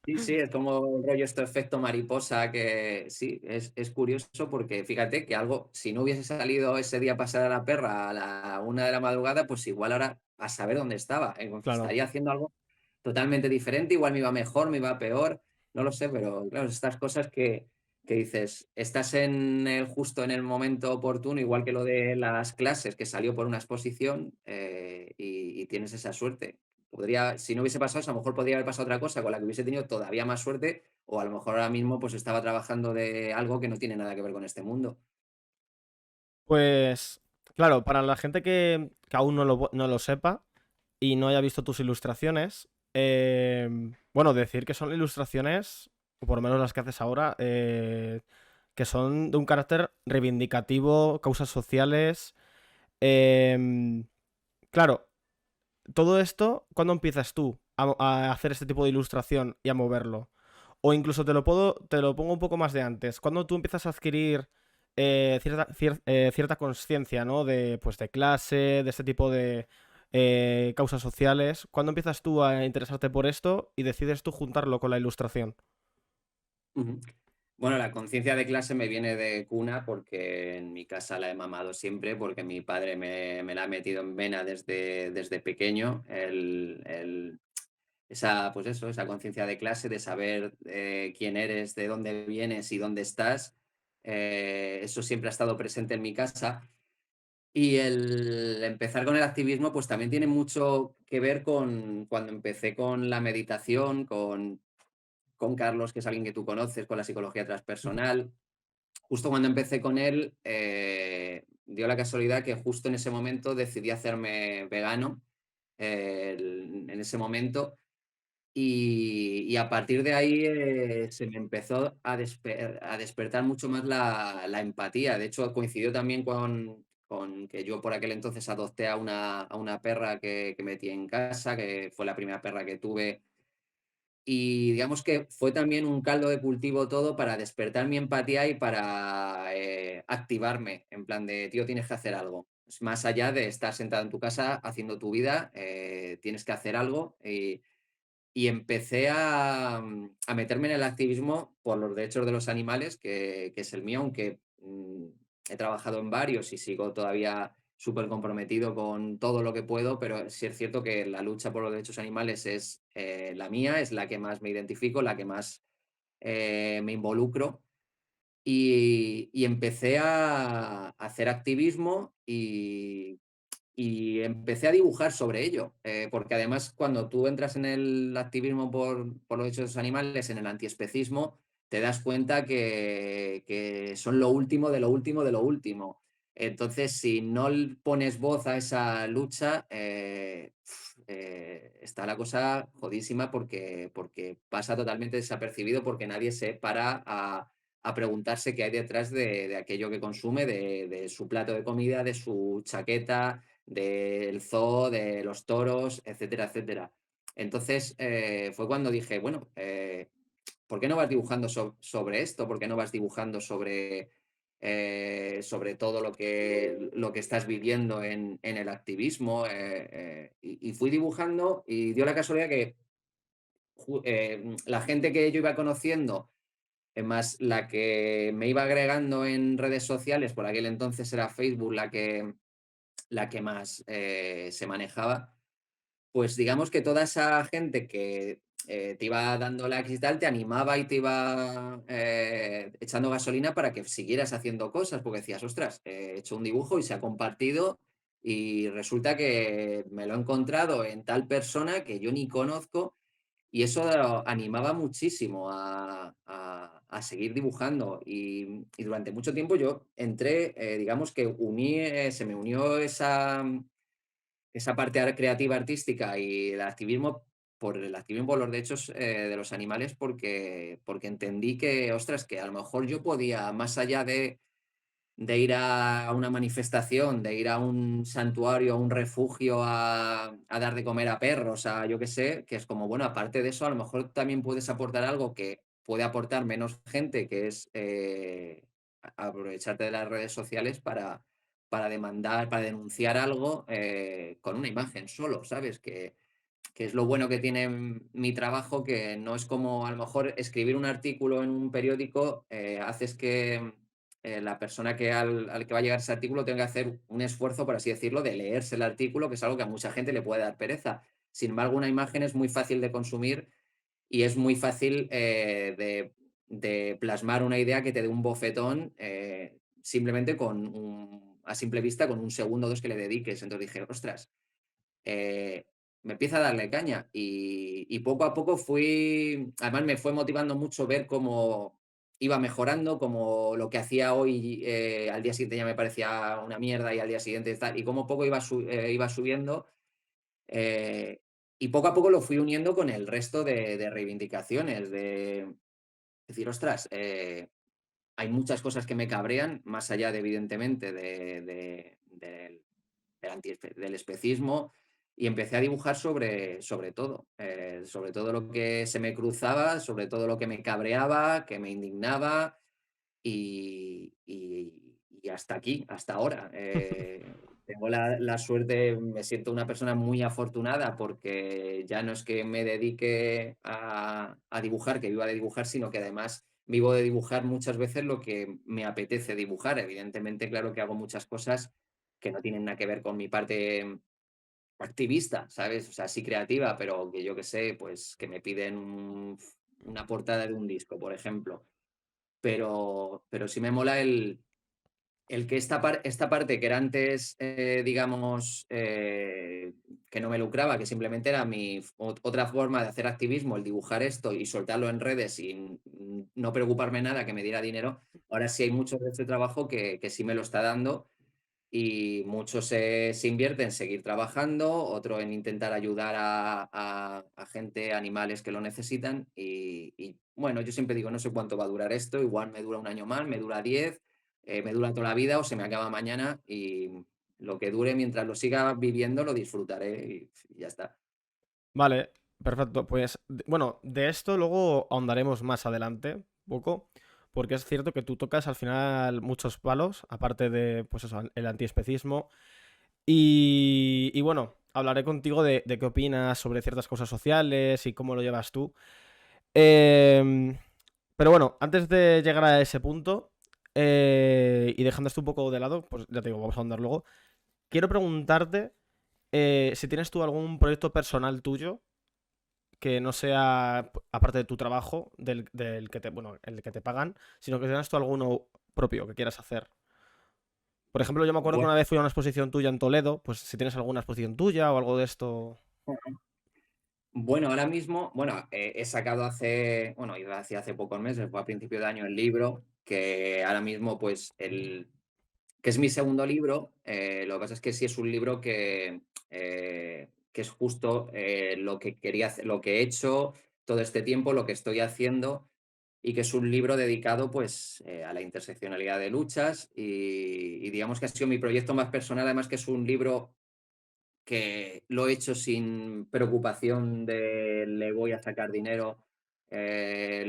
Sí, sí, es como el rollo este efecto mariposa que sí, es curioso porque fíjate que algo, si no hubiese salido ese día a pasar a la perra a la 1 de la madrugada, pues igual ahora a saber dónde estaba. Claro. Estaría haciendo algo totalmente diferente, igual me iba mejor, me iba peor, no lo sé, pero claro, estas cosas que dices, estás justo en el momento oportuno, igual que lo de las clases, que salió por una exposición y tienes esa suerte. Si no hubiese pasado eso, a lo mejor podría haber pasado otra cosa con la que hubiese tenido todavía más suerte, o a lo mejor ahora mismo pues estaba trabajando de algo que no tiene nada que ver con este mundo. Pues, claro, para la gente que aún no lo sepa y no haya visto tus ilustraciones, bueno, decir que son ilustraciones, o por lo menos las que haces ahora, que son de un carácter reivindicativo, causas sociales. em, claro, todo esto, ¿cuándo empiezas tú a hacer este tipo de ilustración y a moverlo? O incluso te lo pongo un poco más de antes. ¿Cuándo tú empiezas a adquirir cierta conciencia, ¿no? Pues, de clase, de este tipo de causas sociales. ¿Cuándo empiezas tú a interesarte por esto y decides tú juntarlo con la ilustración? Ujú. Bueno, la conciencia de clase me viene de cuna porque en mi casa la he mamado siempre, porque mi padre me la ha metido en vena desde pequeño. Pues eso, esa conciencia de clase, de saber quién eres, de dónde vienes y dónde estás. Eso siempre ha estado presente en mi casa. Y el empezar con el activismo, pues también tiene mucho que ver con cuando empecé con la meditación, con Carlos, que es alguien que tú conoces, con la psicología transpersonal. Justo cuando empecé con él, dio la casualidad que justo en ese momento decidí hacerme vegano, en ese momento. Y a partir de ahí se me empezó a despertar mucho más la empatía. De hecho, coincidió también con que yo por aquel entonces adopté a una perra que metí en casa, que fue la primera perra que tuve. Y digamos que fue también un caldo de cultivo todo para despertar mi empatía y para activarme, en plan de, tío, tienes que hacer algo. Es más allá de estar sentado en tu casa haciendo tu vida, tienes que hacer algo. Y empecé a meterme en el activismo por los derechos de los animales, que es el mío, aunque he trabajado en varios y sigo todavía súper comprometido con todo lo que puedo, pero sí es cierto que la lucha por los derechos animales es la mía, es la que más me identifico, la que más me involucro. Y empecé a hacer activismo y empecé a dibujar sobre ello, porque además cuando tú entras en el activismo por los derechos de los animales, en el antiespecismo, te das cuenta que son lo último de lo último de lo último. Entonces, si no pones voz a esa lucha, está la cosa jodísima porque pasa totalmente desapercibido porque nadie se para a preguntarse qué hay detrás de aquello que consume, de su plato de comida, de su chaqueta, del zoo, de los toros, etcétera, etcétera. Entonces fue cuando dije, bueno, ¿por qué no vas dibujando sobre esto? ¿Por qué no vas dibujando sobre todo lo que estás viviendo en el activismo? Y fui dibujando y dio la casualidad que la gente que yo iba conociendo, más la que me iba agregando en redes sociales, por aquel entonces era Facebook la que más se manejaba, pues digamos que toda esa gente que te iba dando likes y tal, te animaba y te iba echando gasolina para que siguieras haciendo cosas, porque decías, ostras, he hecho un dibujo y se ha compartido y resulta que me lo he encontrado en tal persona que yo ni conozco y eso animaba muchísimo a seguir dibujando. Y durante mucho tiempo yo entré, digamos que se me unió esa parte creativa, artística y el activismo por el activismo por los derechos de los animales porque entendí que, ostras, que a lo mejor yo podía, más allá de ir a una manifestación, de ir a un santuario, a un refugio, a dar de comer a perros, a yo qué sé, que es como, bueno, aparte de eso, a lo mejor también puedes aportar algo que puede aportar menos gente, que es aprovecharte de las redes sociales para demandar, para denunciar algo con una imagen solo, ¿sabes? Que es lo bueno que tiene mi trabajo, que no es como a lo mejor escribir un artículo en un periódico, haces que la persona al que va a llegar ese artículo tenga que hacer un esfuerzo, por así decirlo, de leerse el artículo, que es algo que a mucha gente le puede dar pereza. Sin embargo, una imagen es muy fácil de consumir y es muy fácil de plasmar una idea que te dé un bofetón simplemente a simple vista, con un segundo o dos que le dediques. Entonces dije, ostras, me empieza a darle caña y poco a poco además me fue motivando mucho ver cómo iba mejorando, como lo que hacía hoy al día siguiente ya me parecía una mierda y al día siguiente tal, y cómo poco iba subiendo eh, y poco a poco lo fui uniendo con el resto de reivindicaciones, de decir, ostras, hay muchas cosas que me cabrean, más allá de evidentemente del especismo y empecé a dibujar sobre todo lo que se me cruzaba, sobre todo lo que me cabreaba, que me indignaba y hasta aquí, hasta ahora. Tengo la suerte, me siento una persona muy afortunada porque ya no es que me dedique a dibujar, que viva de dibujar, sino que además vivo de dibujar muchas veces lo que me apetece dibujar. Evidentemente, claro que hago muchas cosas que no tienen nada que ver con mi parte activista, ¿sabes? O sea, sí creativa, pero que yo que sé, pues que me piden una portada de un disco, por ejemplo. Pero sí me mola el que esta parte que era antes, digamos, que no me lucraba, que simplemente era otra forma de hacer activismo, el dibujar esto y soltarlo en redes y no preocuparme nada que me diera dinero, ahora sí hay mucho de este trabajo que sí me lo está dando y mucho se invierte en seguir trabajando, otro en intentar ayudar a gente, animales que lo necesitan. Y, bueno, yo siempre digo, no sé cuánto va a durar esto, igual me dura un año más, me dura 10, me dura toda la vida o se me acaba mañana y lo que dure mientras lo siga viviendo lo disfrutaré y ya está. Vale, perfecto. Pues bueno, de esto luego ahondaremos más adelante, un poco, porque es cierto que tú tocas al final muchos palos, aparte de, pues eso, el antiespecismo. Y bueno, hablaré contigo de qué opinas sobre ciertas cosas sociales y cómo lo llevas tú. Em, pero bueno, antes de llegar a ese punto, y dejando esto un poco de lado, pues ya te digo, vamos a ahondar luego. Quiero preguntarte si tienes tú algún proyecto personal tuyo que no sea, aparte de tu trabajo, del que te, bueno, el que te pagan, sino que tengas tú alguno propio que quieras hacer. Por ejemplo, yo me acuerdo que Bueno, una vez fui a una exposición tuya en Toledo, pues si tienes alguna exposición tuya o algo de esto. bueno, ahora mismo, bueno, he sacado bueno, iba a decir hace pocos meses, fue a principio de año el libro, que ahora mismo pues que es mi segundo libro. Lo que pasa es que sí es un libro que es justo lo que quería hacer, lo que he hecho todo este tiempo, lo que estoy haciendo, y que es un libro dedicado pues a la interseccionalidad de luchas y digamos que ha sido mi proyecto más personal, además que es un libro que lo he hecho sin preocupación de le voy a sacar dinero,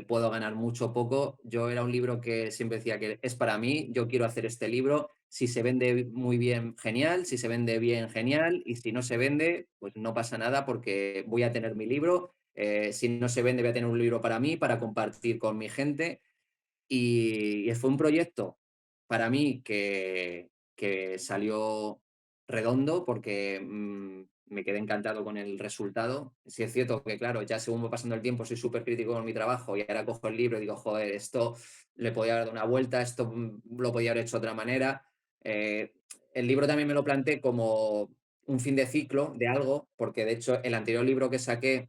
puedo ganar mucho o poco. Yo era un libro que siempre decía que es para mí, yo quiero hacer este libro. Si se vende muy bien, genial. Si se vende bien, genial. Y si no se vende, pues no pasa nada porque voy a tener mi libro. Si no se vende, voy a tener un libro para mí, para compartir con mi gente. Y fue un proyecto para mí que salió redondo porque me quedé encantado con el resultado. Sí es cierto que, claro, ya según va pasando el tiempo soy súper crítico con mi trabajo y ahora cojo el libro y digo, joder, esto le podía haber dado una vuelta, esto lo podía haber hecho de otra manera. Eh, el libro también me lo planteé como un fin de ciclo de algo, porque de hecho el anterior libro que saqué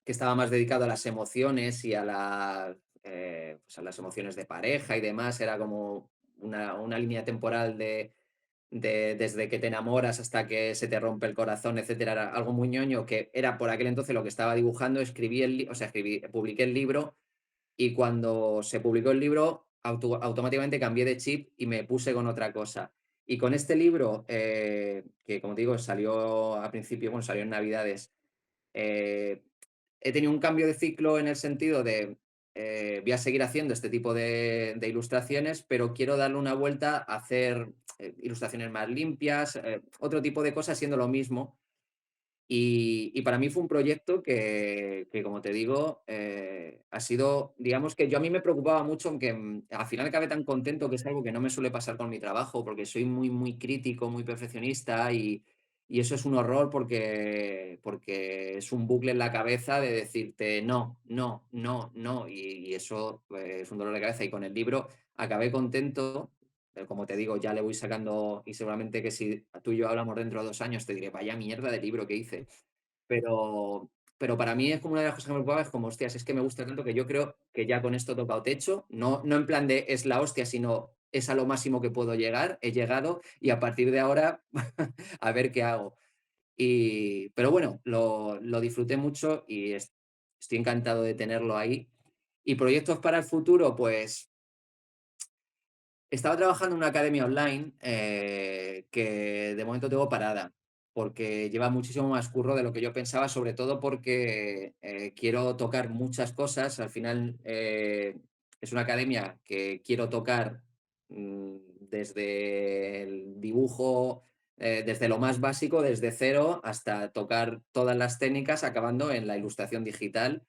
que estaba más dedicado a las emociones y pues a las emociones de pareja y demás. Era como una línea temporal desde que te enamoras hasta que se te rompe el corazón, etcétera. Era algo muy ñoño que era por aquel entonces lo que estaba dibujando. O sea, publiqué el libro y cuando se publicó el libro automáticamente cambié de chip y me puse con otra cosa. Y con este libro, que como te digo, salió a principio, bueno, salió en Navidades, eh, he tenido un cambio de ciclo en el sentido de voy a seguir haciendo este tipo de ilustraciones, pero quiero darle una vuelta a hacer ilustraciones más limpias, otro tipo de cosas siendo lo mismo. Y para mí fue un proyecto que, como te digo, ha sido, digamos que yo a mí me preocupaba mucho, aunque al final acabé tan contento, que es algo que no me suele pasar con mi trabajo, porque soy muy, muy crítico, muy perfeccionista y eso es un horror porque es un bucle en la cabeza de decirte no, no, no, no, y eso es un dolor de cabeza. Y con el libro acabé contento. Como te digo, ya le voy sacando y seguramente que si tú y yo hablamos dentro de 2 años te diré, vaya mierda de libro que hice. Pero, pero para mí es como una de las cosas que me preocupa, es como, hostias, es que me gusta tanto que yo creo que ya con esto he tocado techo, no, no en plan de es la hostia, sino es a lo máximo que puedo llegar, he llegado y a partir de ahora a ver qué hago. Pero bueno, lo disfruté mucho y estoy encantado de tenerlo ahí. Y proyectos para el futuro, pues estaba trabajando en una academia online que de momento tengo parada, porque lleva muchísimo más curro de lo que yo pensaba, sobre todo porque quiero tocar muchas cosas. Al final es una academia que quiero tocar desde el dibujo, desde lo más básico, desde cero, hasta tocar todas las técnicas, acabando en la ilustración digital.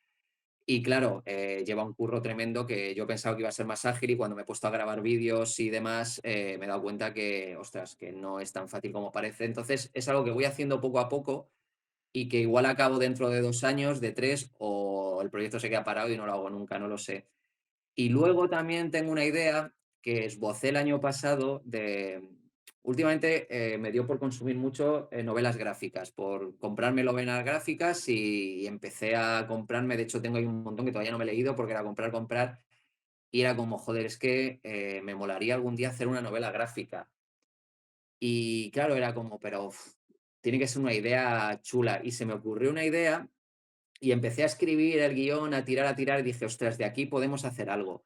Y claro, lleva un curro tremendo que yo pensaba que iba a ser más ágil y cuando me he puesto a grabar vídeos y demás, me he dado cuenta que, ostras, que no es tan fácil como parece. Entonces, es algo que voy haciendo poco a poco y que igual acabo dentro de 2 años, de tres, o el proyecto se queda parado y no lo hago nunca, no lo sé. Y luego también tengo una idea que esbocé el año pasado de... Últimamente me dio por consumir mucho novelas gráficas, por comprarme novelas gráficas y empecé a comprarme, de hecho tengo ahí un montón que todavía no me he leído porque era comprar, comprar, y era como, joder, es que me molaría algún día hacer una novela gráfica. Y claro, era como, pero tiene que ser una idea chula. Y se me ocurrió una idea y empecé a escribir el guión, a tirar, y dije, ostras, de aquí podemos hacer algo.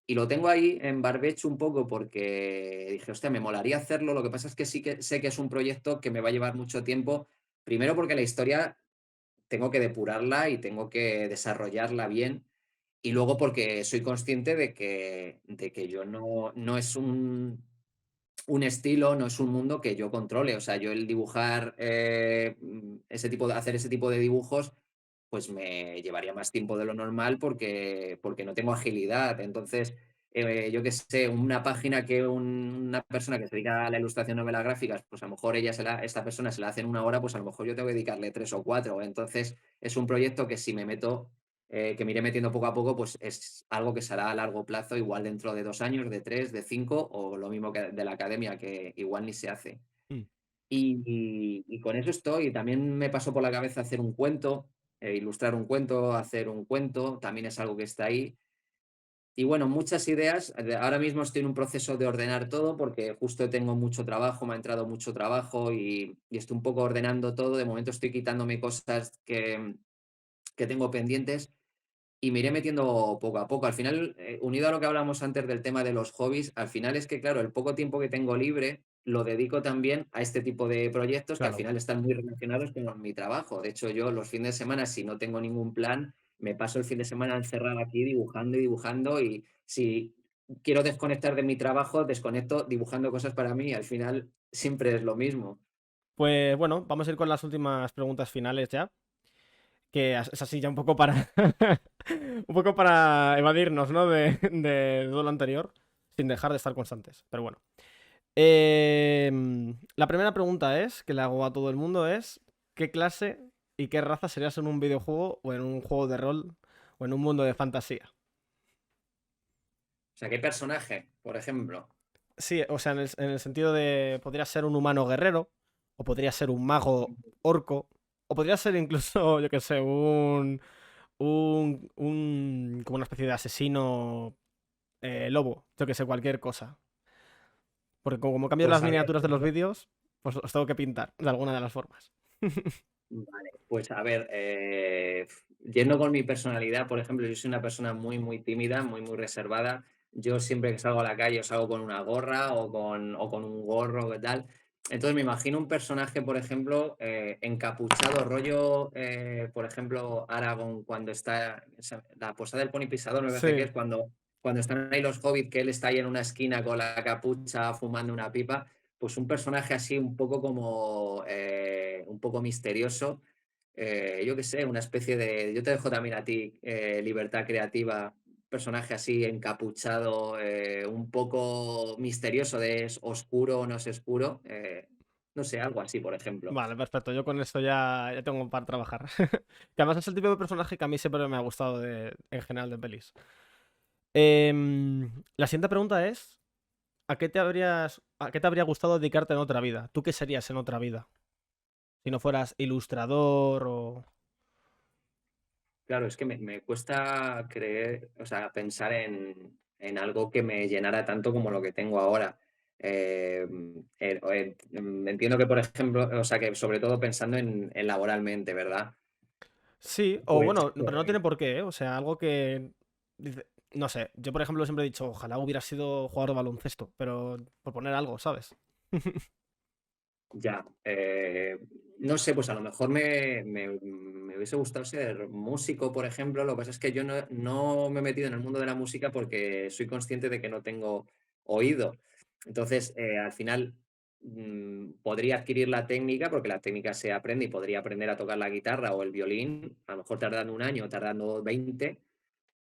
Y lo tengo ahí en barbecho un poco porque dije, hostia, me molaría hacerlo. Lo que pasa es que sí que sé que es un proyecto que me va a llevar mucho tiempo. Primero porque la historia tengo que depurarla y tengo que desarrollarla bien. Y luego porque soy consciente de que yo no es un estilo, no es un mundo que yo controle. O sea, yo el dibujar hacer ese tipo de dibujos, pues me llevaría más tiempo de lo normal porque no tengo agilidad. Entonces, yo qué sé, una página que una persona que se dedica a la ilustración, novelas gráficas, pues a lo mejor esta persona se la hace en una hora, pues a lo mejor yo tengo que dedicarle 3 o 4. Entonces, es un proyecto que si me meto, que me iré metiendo poco a poco, pues es algo que será a largo plazo, igual dentro de 2 años, de 3, de 5, o lo mismo que de la academia, que igual ni se hace. Mm. Y con eso estoy. También me pasó por la cabeza hacer un cuento, ilustrar un cuento, hacer un cuento, también es algo que está ahí. Y bueno, muchas ideas. Ahora mismo estoy en un proceso de ordenar todo porque justo tengo mucho trabajo, me ha entrado mucho trabajo y estoy un poco ordenando todo. De momento estoy quitándome cosas que tengo pendientes y me iré metiendo poco a poco. Al final, unido a lo que hablamos antes del tema de los hobbies, al final es que, claro, el poco tiempo que tengo libre lo dedico también a este tipo de proyectos que al Claro. final están muy relacionados con mi trabajo. De hecho, yo los fines de semana, si no tengo ningún plan, me paso el fin de semana encerrado aquí dibujando y dibujando, y si quiero desconectar de mi trabajo, desconecto dibujando cosas para mí. Al final siempre es lo mismo. Pues bueno, vamos a ir con las últimas preguntas finales ya, que es así ya un poco para un poco para evadirnos, ¿no? De todo lo anterior, sin dejar de estar constantes. Pero bueno. La primera pregunta es, que le hago a todo el mundo, es ¿qué clase y qué raza serías en un videojuego o en un juego de rol o en un mundo de fantasía? O sea, ¿qué personaje, por ejemplo? Sí, o sea, en el sentido de podría ser un humano guerrero, o podría ser un mago orco, o podría ser incluso, yo qué sé, como una especie de asesino lobo, yo que sé, cualquier cosa. Porque como cambio las Pues a ver, miniaturas de los vídeos, pues os tengo que pintar de alguna de las formas. vale, pues a ver, yendo con mi personalidad, por ejemplo, yo soy una persona muy, muy tímida, muy, muy reservada. Yo siempre que salgo a la calle, salgo con una gorra o con un gorro, ¿qué tal? Entonces me imagino un personaje, por ejemplo, encapuchado, rollo, por ejemplo, Aragorn cuando está, la posada del pony pisador, me parece que Sí, es cuando están ahí los hobbits, que él está ahí en una esquina con la capucha fumando una pipa. Pues un personaje así un poco como un poco misterioso. Yo qué sé, una especie de. Yo te dejo también a ti libertad creativa, personaje así encapuchado, un poco misterioso, de es oscuro o no es oscuro. No sé, algo así, por ejemplo. vale, perfecto. Yo con esto ya tengo para trabajar. Que además es el tipo de personaje que a mí siempre me ha gustado en general de pelis. La siguiente pregunta es: ¿a qué te habría gustado dedicarte en otra vida? ¿Tú qué serías en otra vida? Si no fueras ilustrador o... Claro, es que me cuesta creer, o sea, pensar en algo que me llenara tanto como lo que tengo ahora. Entiendo que, por ejemplo, o sea, que sobre todo pensando en laboralmente, ¿verdad? Sí, o Pues bueno, pero no tiene por qué, ¿eh? O sea, algo que... No sé, yo por ejemplo siempre he dicho, ojalá hubiera sido jugador de baloncesto, pero por poner algo, ¿sabes? ya, no sé, pues a lo mejor me hubiese gustado ser músico, por ejemplo. Lo que pasa es que yo no me he metido en el mundo de la música porque soy consciente de que no tengo oído. Entonces, al final, podría adquirir la técnica, porque la técnica se aprende y podría aprender a tocar la guitarra o el violín, a lo mejor tardando un año, tardando 20,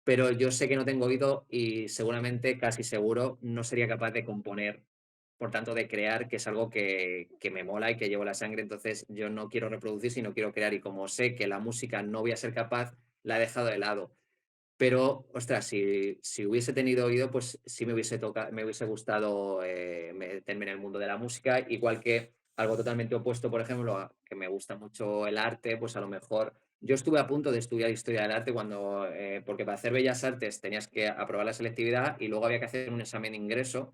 pero yo sé que no tengo oído y seguramente, casi seguro, no sería capaz de componer, por tanto, de crear, que es algo que me mola y que llevo la sangre. Entonces yo no quiero reproducir, sino quiero crear, y como sé que la música no voy a ser capaz, la he dejado de lado. Pero, ostras, si hubiese tenido oído, pues sí me hubiese gustado meterme en el mundo de la música, igual que algo totalmente opuesto, por ejemplo, que me gusta mucho el arte. Pues a lo mejor yo estuve a punto de estudiar historia del arte porque para hacer bellas artes tenías que aprobar la selectividad y luego había que hacer un examen de ingreso.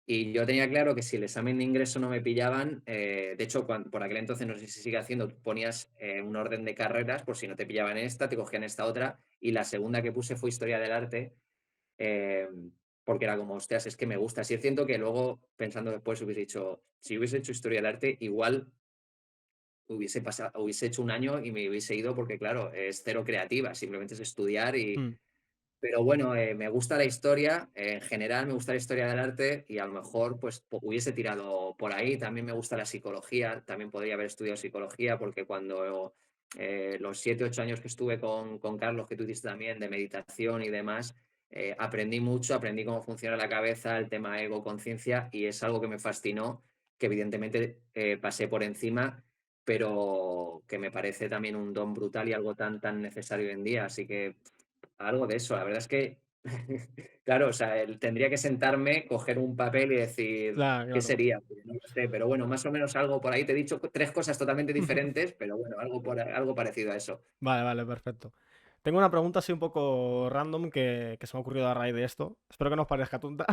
Y yo tenía claro que si el examen de ingreso no me pillaban, de hecho, por aquel entonces, no sé si se sigue haciendo, tú ponías un orden de carreras, por si no te pillaban esta, te cogían esta otra, y la segunda que puse fue Historia del Arte, eh, porque era como, hostias, es que me gusta. Sí es cierto que luego, pensando después, hubiese dicho, si hubiese hecho Historia del Arte, igual hubiese hecho un año y me hubiese ido porque, claro, es cero creativa, simplemente es estudiar y, Mm, pero bueno, me gusta la historia, en general me gusta la historia del arte y a lo mejor pues hubiese tirado por ahí. También me gusta la psicología, también podría haber estudiado psicología porque cuando los 7, 8 años que estuve con Carlos, que tú dices también, de meditación y demás, aprendí mucho, aprendí cómo funciona la cabeza, el tema ego, conciencia y es algo que me fascinó, que evidentemente pasé por encima, pero que me parece también un don brutal y algo tan, tan necesario hoy en día. Así que algo de eso, la verdad es que, claro, o sea, tendría que sentarme, coger un papel y decir, claro, ¿qué claro. sería? Pues no lo sé, pero bueno, más o menos algo por ahí. Te he dicho tres cosas totalmente diferentes, pero bueno, algo parecido a eso. Vale, vale, perfecto. Tengo una pregunta así un poco random que se me ha ocurrido a raíz de esto. Espero que no os parezca tonta.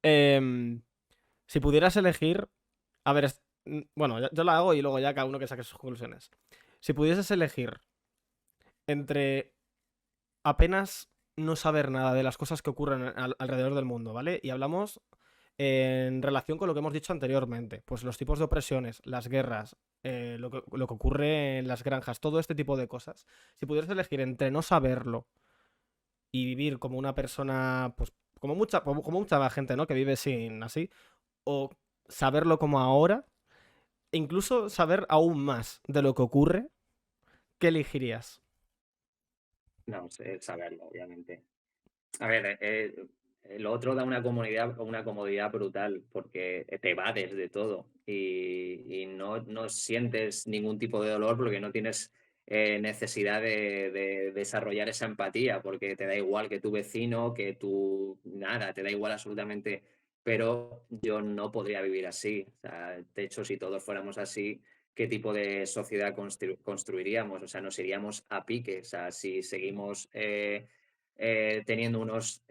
Em, si pudieras elegir. A ver, bueno, yo la hago y luego ya cada uno que saque sus conclusiones. Si pudieses elegir entre apenas no saber nada de las cosas que ocurren alrededor del mundo, ¿vale? Y hablamos en relación con lo que hemos dicho anteriormente, pues los tipos de opresiones, las guerras, lo que ocurre en las granjas, todo este tipo de cosas. Si pudieras elegir entre no saberlo y vivir como una persona, pues como mucha gente, ¿no? Que vive sin así, o saberlo como ahora, e incluso saber aún más de lo que ocurre, ¿qué elegirías? No sé, saberlo, obviamente. A ver, lo otro da una comodidad brutal porque te evades de todo y no sientes ningún tipo de dolor porque no tienes necesidad de desarrollar esa empatía porque te da igual que tu vecino, que tu nada, te da igual absolutamente. Pero yo no podría vivir así. O sea, de hecho, si todos fuéramos así, ¿qué tipo de sociedad construiríamos? O sea, nos iríamos a pique. O sea, si seguimos teniendo unos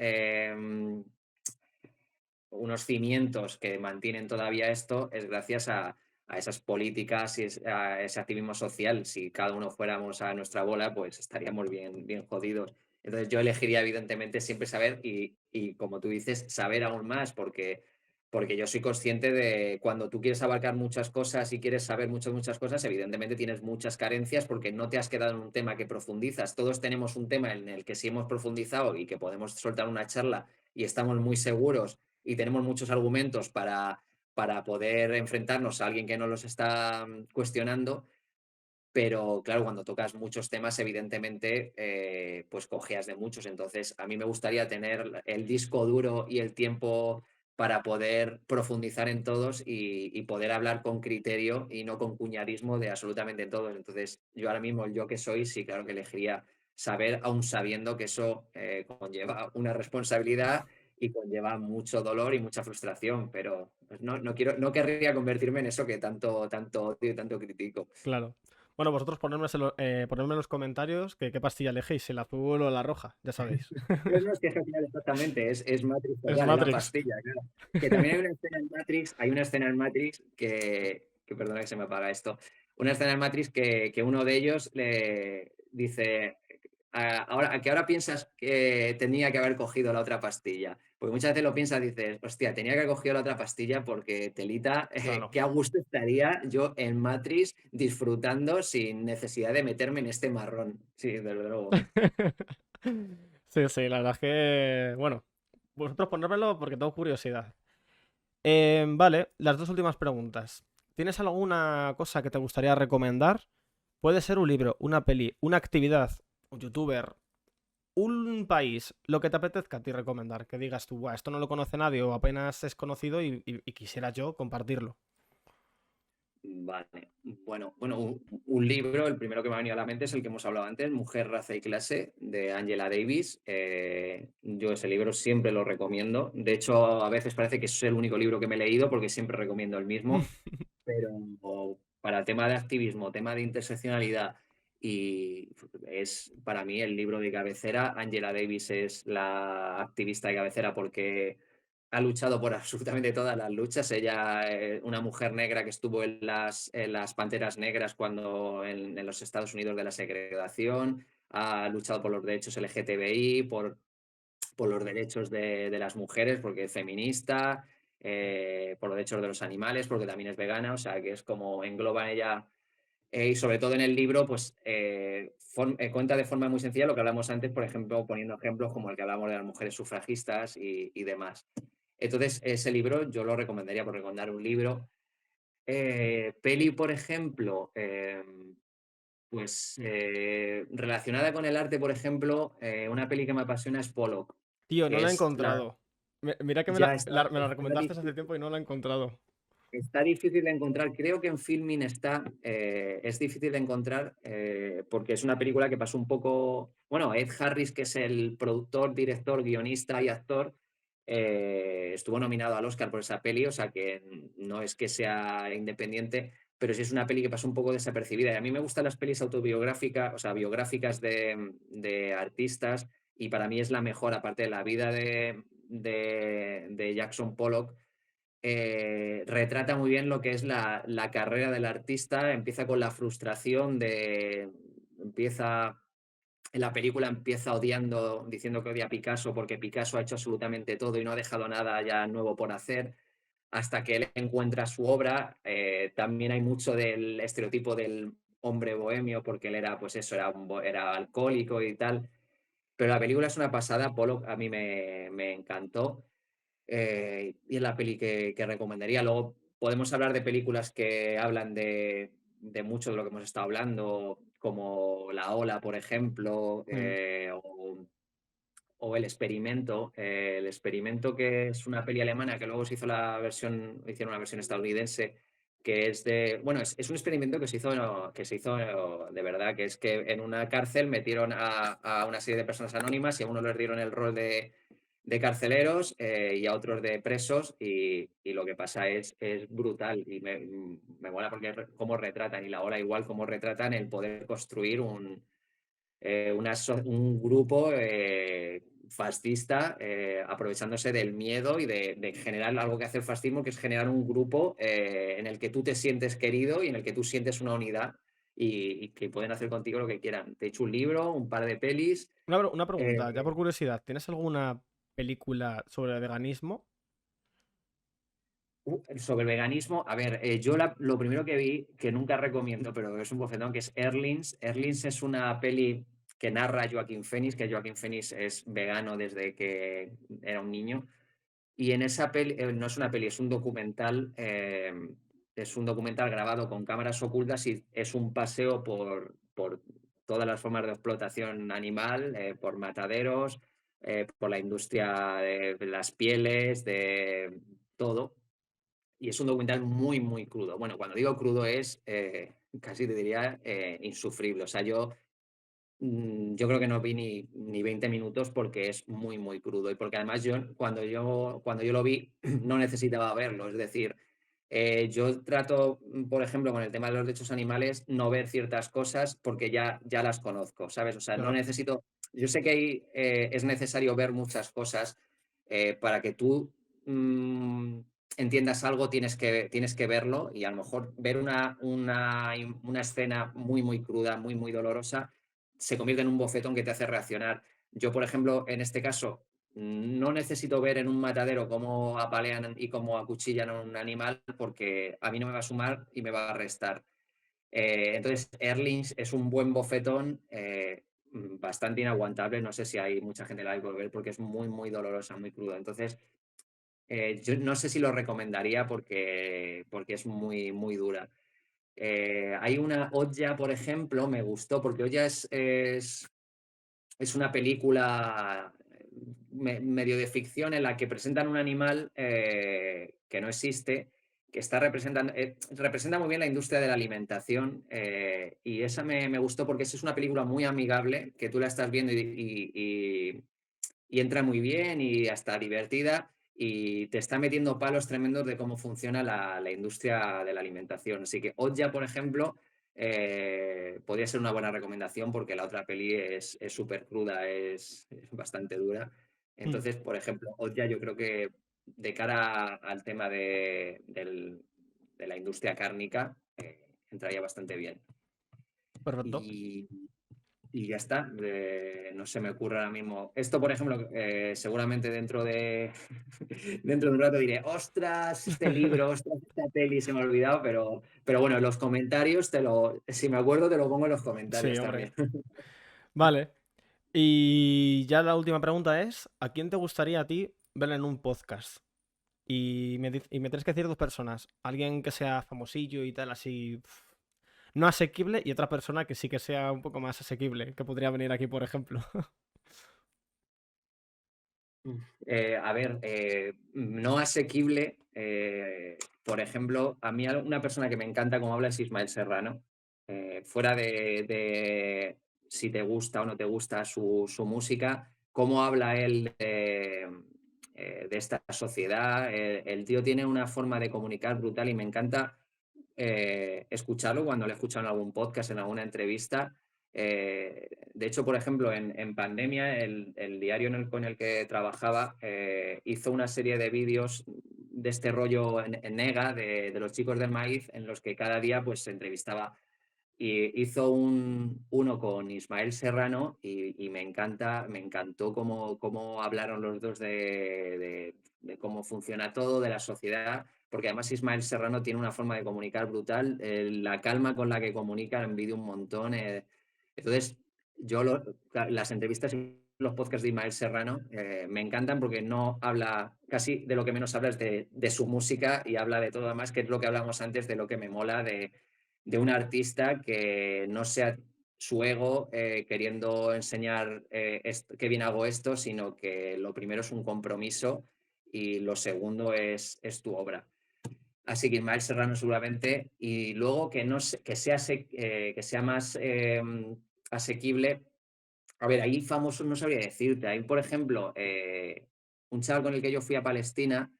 cimientos que mantienen todavía esto, es gracias a esas políticas y a ese activismo social. Si cada uno fuéramos a nuestra bola, pues estaríamos bien, bien jodidos. Entonces yo elegiría evidentemente siempre saber y como tú dices, saber aún más, porque yo soy consciente de cuando tú quieres abarcar muchas cosas y quieres saber muchas, muchas cosas, evidentemente tienes muchas carencias porque no te has quedado en un tema que profundizas. Todos tenemos un tema en el que sí hemos profundizado y que podemos soltar una charla y estamos muy seguros y tenemos muchos argumentos para poder enfrentarnos a alguien que no los está cuestionando, pero claro, cuando tocas muchos temas, evidentemente, pues cojeas de muchos. Entonces, a mí me gustaría tener el disco duro y el tiempo para poder profundizar en todos y poder hablar con criterio y no con cuñadismo de absolutamente todos. Entonces, yo ahora mismo, el yo que soy, sí, claro que elegiría saber, aun sabiendo que eso conlleva una responsabilidad y conlleva mucho dolor y mucha frustración, pero pues, no querría convertirme en eso que tanto, tanto odio y tanto critico. Claro. Bueno, vosotros ponedme en los comentarios qué pastilla elegís, si la azul o la roja, ya sabéis. No, es que es genial, exactamente, es Matrix Es total, es la Matrix. pastilla, claro. Que también hay una escena en Matrix que perdona que se me apaga esto, una escena en Matrix que uno de ellos le dice, ¿a qué hora piensas que tenía que haber cogido la otra pastilla? Porque muchas veces lo piensas y dices, hostia, tenía que haber cogido la otra pastilla porque telita, Claro. qué a gusto estaría yo en Matrix disfrutando sin necesidad de meterme en este marrón. Sí, desde luego. Sí, sí, la verdad es que. Bueno, vosotros ponérmelo porque tengo curiosidad. Vale, las dos últimas preguntas. ¿Tienes alguna cosa que te gustaría recomendar? Puede ser un libro, una peli, una actividad, un youtuber, un país, lo que te apetezca a ti recomendar. Que digas tú, "Buah, esto no lo conoce nadie o apenas es conocido y quisiera yo compartirlo". Vale, bueno, un libro, el primero que me ha venido a la mente es el que hemos hablado antes, Mujer, Raza y Clase, de Angela Davis. Yo ese libro siempre lo recomiendo. De hecho, a veces parece que es el único libro que me he leído porque siempre recomiendo el mismo, pero para tema de activismo, tema de interseccionalidad y es para mí el libro de cabecera. Angela Davis es la activista de cabecera porque ha luchado por absolutamente todas las luchas. Ella, una mujer negra que estuvo en las Panteras Negras cuando en los Estados Unidos de la segregación, ha luchado por los derechos LGTBI, por los derechos de las mujeres, porque es feminista, por los derechos de los animales, porque también es vegana, o sea, que es como engloba ella y sobre todo en el libro, pues cuenta de forma muy sencilla lo que hablamos antes, por ejemplo, poniendo ejemplos como el que hablamos de las mujeres sufragistas y demás. Entonces, ese libro yo lo recomendaría por recomendar un libro. Peli, por ejemplo, pues relacionada con el arte, por ejemplo, una peli que me apasiona es Pollock, Tío, no que la he es la... encontrado. Mira que Ya me la está recomendaste hace difícil. tiempo y no la he encontrado. Está difícil de encontrar, creo que en Filmin está, es difícil de encontrar porque es una película que pasó un poco, bueno, Ed Harris, que es el productor, director, guionista y actor, estuvo nominado al Oscar por esa peli, o sea que no es que sea independiente, pero sí es una peli que pasó un poco desapercibida. Y a mí me gustan las pelis autobiográficas, o sea, biográficas de artistas, y para mí es la mejor, aparte de la vida de Jackson Pollock. Retrata muy bien lo que es la carrera del artista, empieza con la frustración empieza, en la película empieza odiando, diciendo que odia a Picasso porque Picasso ha hecho absolutamente todo y no ha dejado nada ya nuevo por hacer, hasta que él encuentra su obra. También hay mucho del estereotipo del hombre bohemio, porque él era, pues eso, era alcohólico y tal, pero la película es una pasada. Pollock a mí me encantó. Y es la peli que recomendaría. Luego podemos hablar de películas que hablan de mucho de lo que hemos estado hablando, como La Ola, por ejemplo, Mm. o El Experimento. El Experimento, que es una peli alemana que luego se hizo hicieron una versión estadounidense, que es de, bueno, es un experimento que se hizo de verdad, que es que en una cárcel metieron a una serie de personas anónimas y a uno les dieron el rol de carceleros y a otros de presos y lo que pasa es brutal y me mola porque cómo retratan y la hora igual cómo retratan el poder construir un grupo fascista aprovechándose del miedo y de generar algo que hace el fascismo, que es generar un grupo en el que tú te sientes querido y en el que tú sientes una unidad y que pueden hacer contigo lo que quieran. Te he hecho un libro, un par de pelis. Una pregunta, ya eh, por curiosidad, ¿tienes alguna película sobre veganismo? Sobre el veganismo, a ver, yo lo primero que vi, que nunca recomiendo, pero es un bofetón, que es Erlings. Erlings es una peli que narra Joaquín Phoenix, que Joaquín Phoenix es vegano desde que era un niño. Y en esa peli, no es una peli, es un documental grabado con cámaras ocultas y es un paseo por todas las formas de explotación animal, por mataderos, por la industria de las pieles, de todo. Y es un documental muy, muy crudo. Bueno, cuando digo crudo es casi te diría insufrible. O sea, yo creo que no vi ni 20 minutos porque es muy, muy crudo. Y porque además cuando yo lo vi no necesitaba verlo. Es decir, yo trato, por ejemplo, con el tema de los derechos animales, no ver ciertas cosas porque ya las conozco, ¿sabes? O sea, no Claro. necesito. Yo sé que es necesario ver muchas cosas para que tú mm, entiendas algo, tienes que verlo y a lo mejor ver una escena muy, muy cruda, muy, muy dolorosa, se convierte en un bofetón que te hace reaccionar. Yo, por ejemplo, en este caso, no necesito ver en un matadero cómo apalean y cómo acuchillan a un animal porque a mí no me va a sumar y me va a restar. Entonces, Erlings es un buen bofetón bastante inaguantable. No sé si hay mucha gente que la va a ver porque es muy, muy dolorosa, muy cruda. Entonces, yo no sé si lo recomendaría porque es muy, muy dura. Hay una Oya, por ejemplo, me gustó porque Oya es una película medio de ficción en la que presentan un animal que no existe, que representa muy bien la industria de la alimentación y esa me gustó porque esa es una película muy amigable que tú la estás viendo y entra muy bien y hasta divertida y te está metiendo palos tremendos de cómo funciona la industria de la alimentación. Así que Otja, por ejemplo, podría ser una buena recomendación porque la otra peli es súper cruda, es bastante dura. Mm. Entonces, por ejemplo, Otja yo creo que de cara al tema de la industria cárnica, entraría bastante bien. Perfecto. Y ya está, no se me ocurre ahora mismo. Esto, por ejemplo, seguramente dentro de un rato diré, ostras, este libro, ostras, esta peli, se me ha olvidado, pero bueno, en los comentarios, si me acuerdo, te lo pongo en los comentarios Sí, hombre. también. Vale. Y ya la última pregunta es, ¿a quién te gustaría a ti ver en un podcast? Y me tienes que decir dos personas. Alguien que sea famosillo y tal, así no asequible, y otra persona que sí que sea un poco más asequible, que podría venir aquí, por ejemplo. A ver, no asequible. Por ejemplo, a mí una persona que me encanta como habla es Ismael Serrano. Fuera de si te gusta o no te gusta su música, cómo habla él de esta sociedad. El tío tiene una forma de comunicar brutal y me encanta escucharlo cuando lo he escuchado en algún podcast, en alguna entrevista. De hecho, por ejemplo, en pandemia, el diario con el que trabajaba hizo una serie de vídeos de este rollo en Nega, de los chicos del maíz, en los que cada día pues, se entrevistaba. Y hizo uno con Ismael Serrano y me encantó cómo hablaron los dos de cómo funciona todo, de la sociedad, porque además Ismael Serrano tiene una forma de comunicar brutal, la calma con la que comunica lo envidio un montón. Entonces, las entrevistas y los podcasts de Ismael Serrano me encantan porque no habla, casi de lo que menos habla es de su música y habla de todo, además, que es lo que hablamos antes, de lo que me mola de un artista que no sea su ego queriendo enseñar que bien hago esto, sino que lo primero es un compromiso y lo segundo es tu obra. Así que Ismael Serrano seguramente, y luego que sea más asequible. A ver, ahí famosos no sabría decirte. Ahí, por ejemplo, un chaval con el que yo fui a Palestina,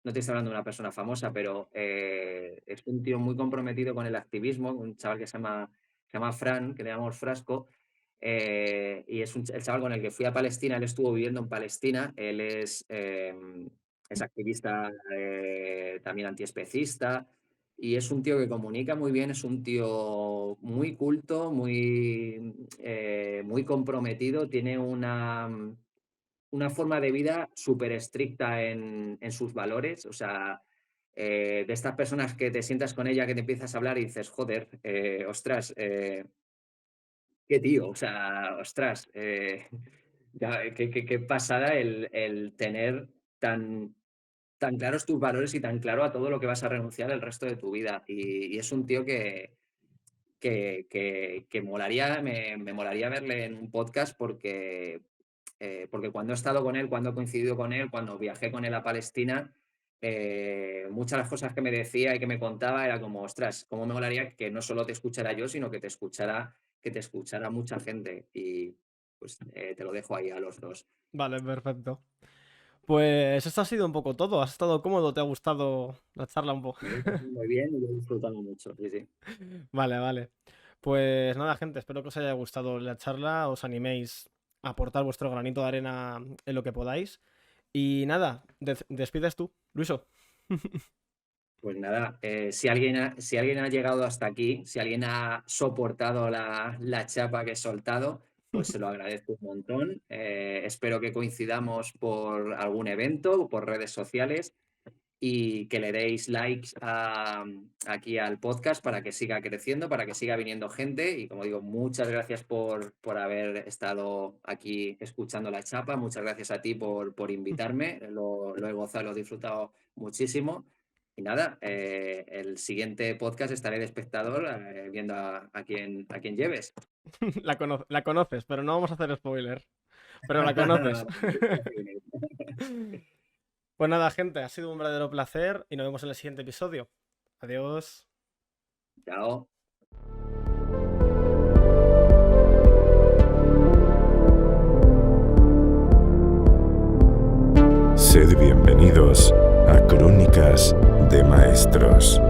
no te estoy hablando de una persona famosa, pero es un tío muy comprometido con el activismo, un chaval que se llama Fran, que le llamamos Frasco, y es el chaval con el que fui a Palestina. Él estuvo viviendo en Palestina, él es activista también antiespecista, y es un tío que comunica muy bien, es un tío muy culto, muy comprometido, tiene una forma de vida súper estricta en sus valores. O sea, de estas personas que te sientas con ella, que te empiezas a hablar y dices, joder, ostras, qué tío, o sea, ostras, qué pasada el tener tan claros tus valores y tan claro a todo lo que vas a renunciar el resto de tu vida. Y es un tío que molaría, me molaría verle en un podcast porque cuando he estado con él, cuando he coincidido con él, cuando viajé con él a Palestina, muchas de las cosas que me decía y que me contaba era como, ostras, cómo me molaría que no solo te escuchara yo, sino que te escuchara mucha gente. Y pues te lo dejo ahí a los dos. Vale, perfecto. Pues esto ha sido un poco todo. ¿Has estado cómodo? ¿Te ha gustado la charla un poco? Me lo he pasado muy bien y lo he disfrutado mucho, sí, sí. Vale, vale. Pues nada, gente, espero que os haya gustado la charla, os animéis a aportar vuestro granito de arena en lo que podáis. Y nada, despides tú, Luiso. Pues nada, si alguien ha llegado hasta aquí, si alguien ha soportado la chapa que he soltado, pues se lo agradezco un montón. Espero que coincidamos por algún evento, por redes sociales y que le deis likes aquí al podcast para que siga creciendo, para que siga viniendo gente. Y como digo, muchas gracias por haber estado aquí escuchando la chapa. Muchas gracias a ti por invitarme. Lo he gozado, lo he disfrutado muchísimo. Y nada, el siguiente podcast estaré de espectador viendo a quién lleves. La conoces, pero no vamos a hacer spoiler. Pero la conoces. Pues nada, gente, ha sido un verdadero placer y nos vemos en el siguiente episodio. Adiós. Chao. Sed bienvenidos a Crónicas de Maestros.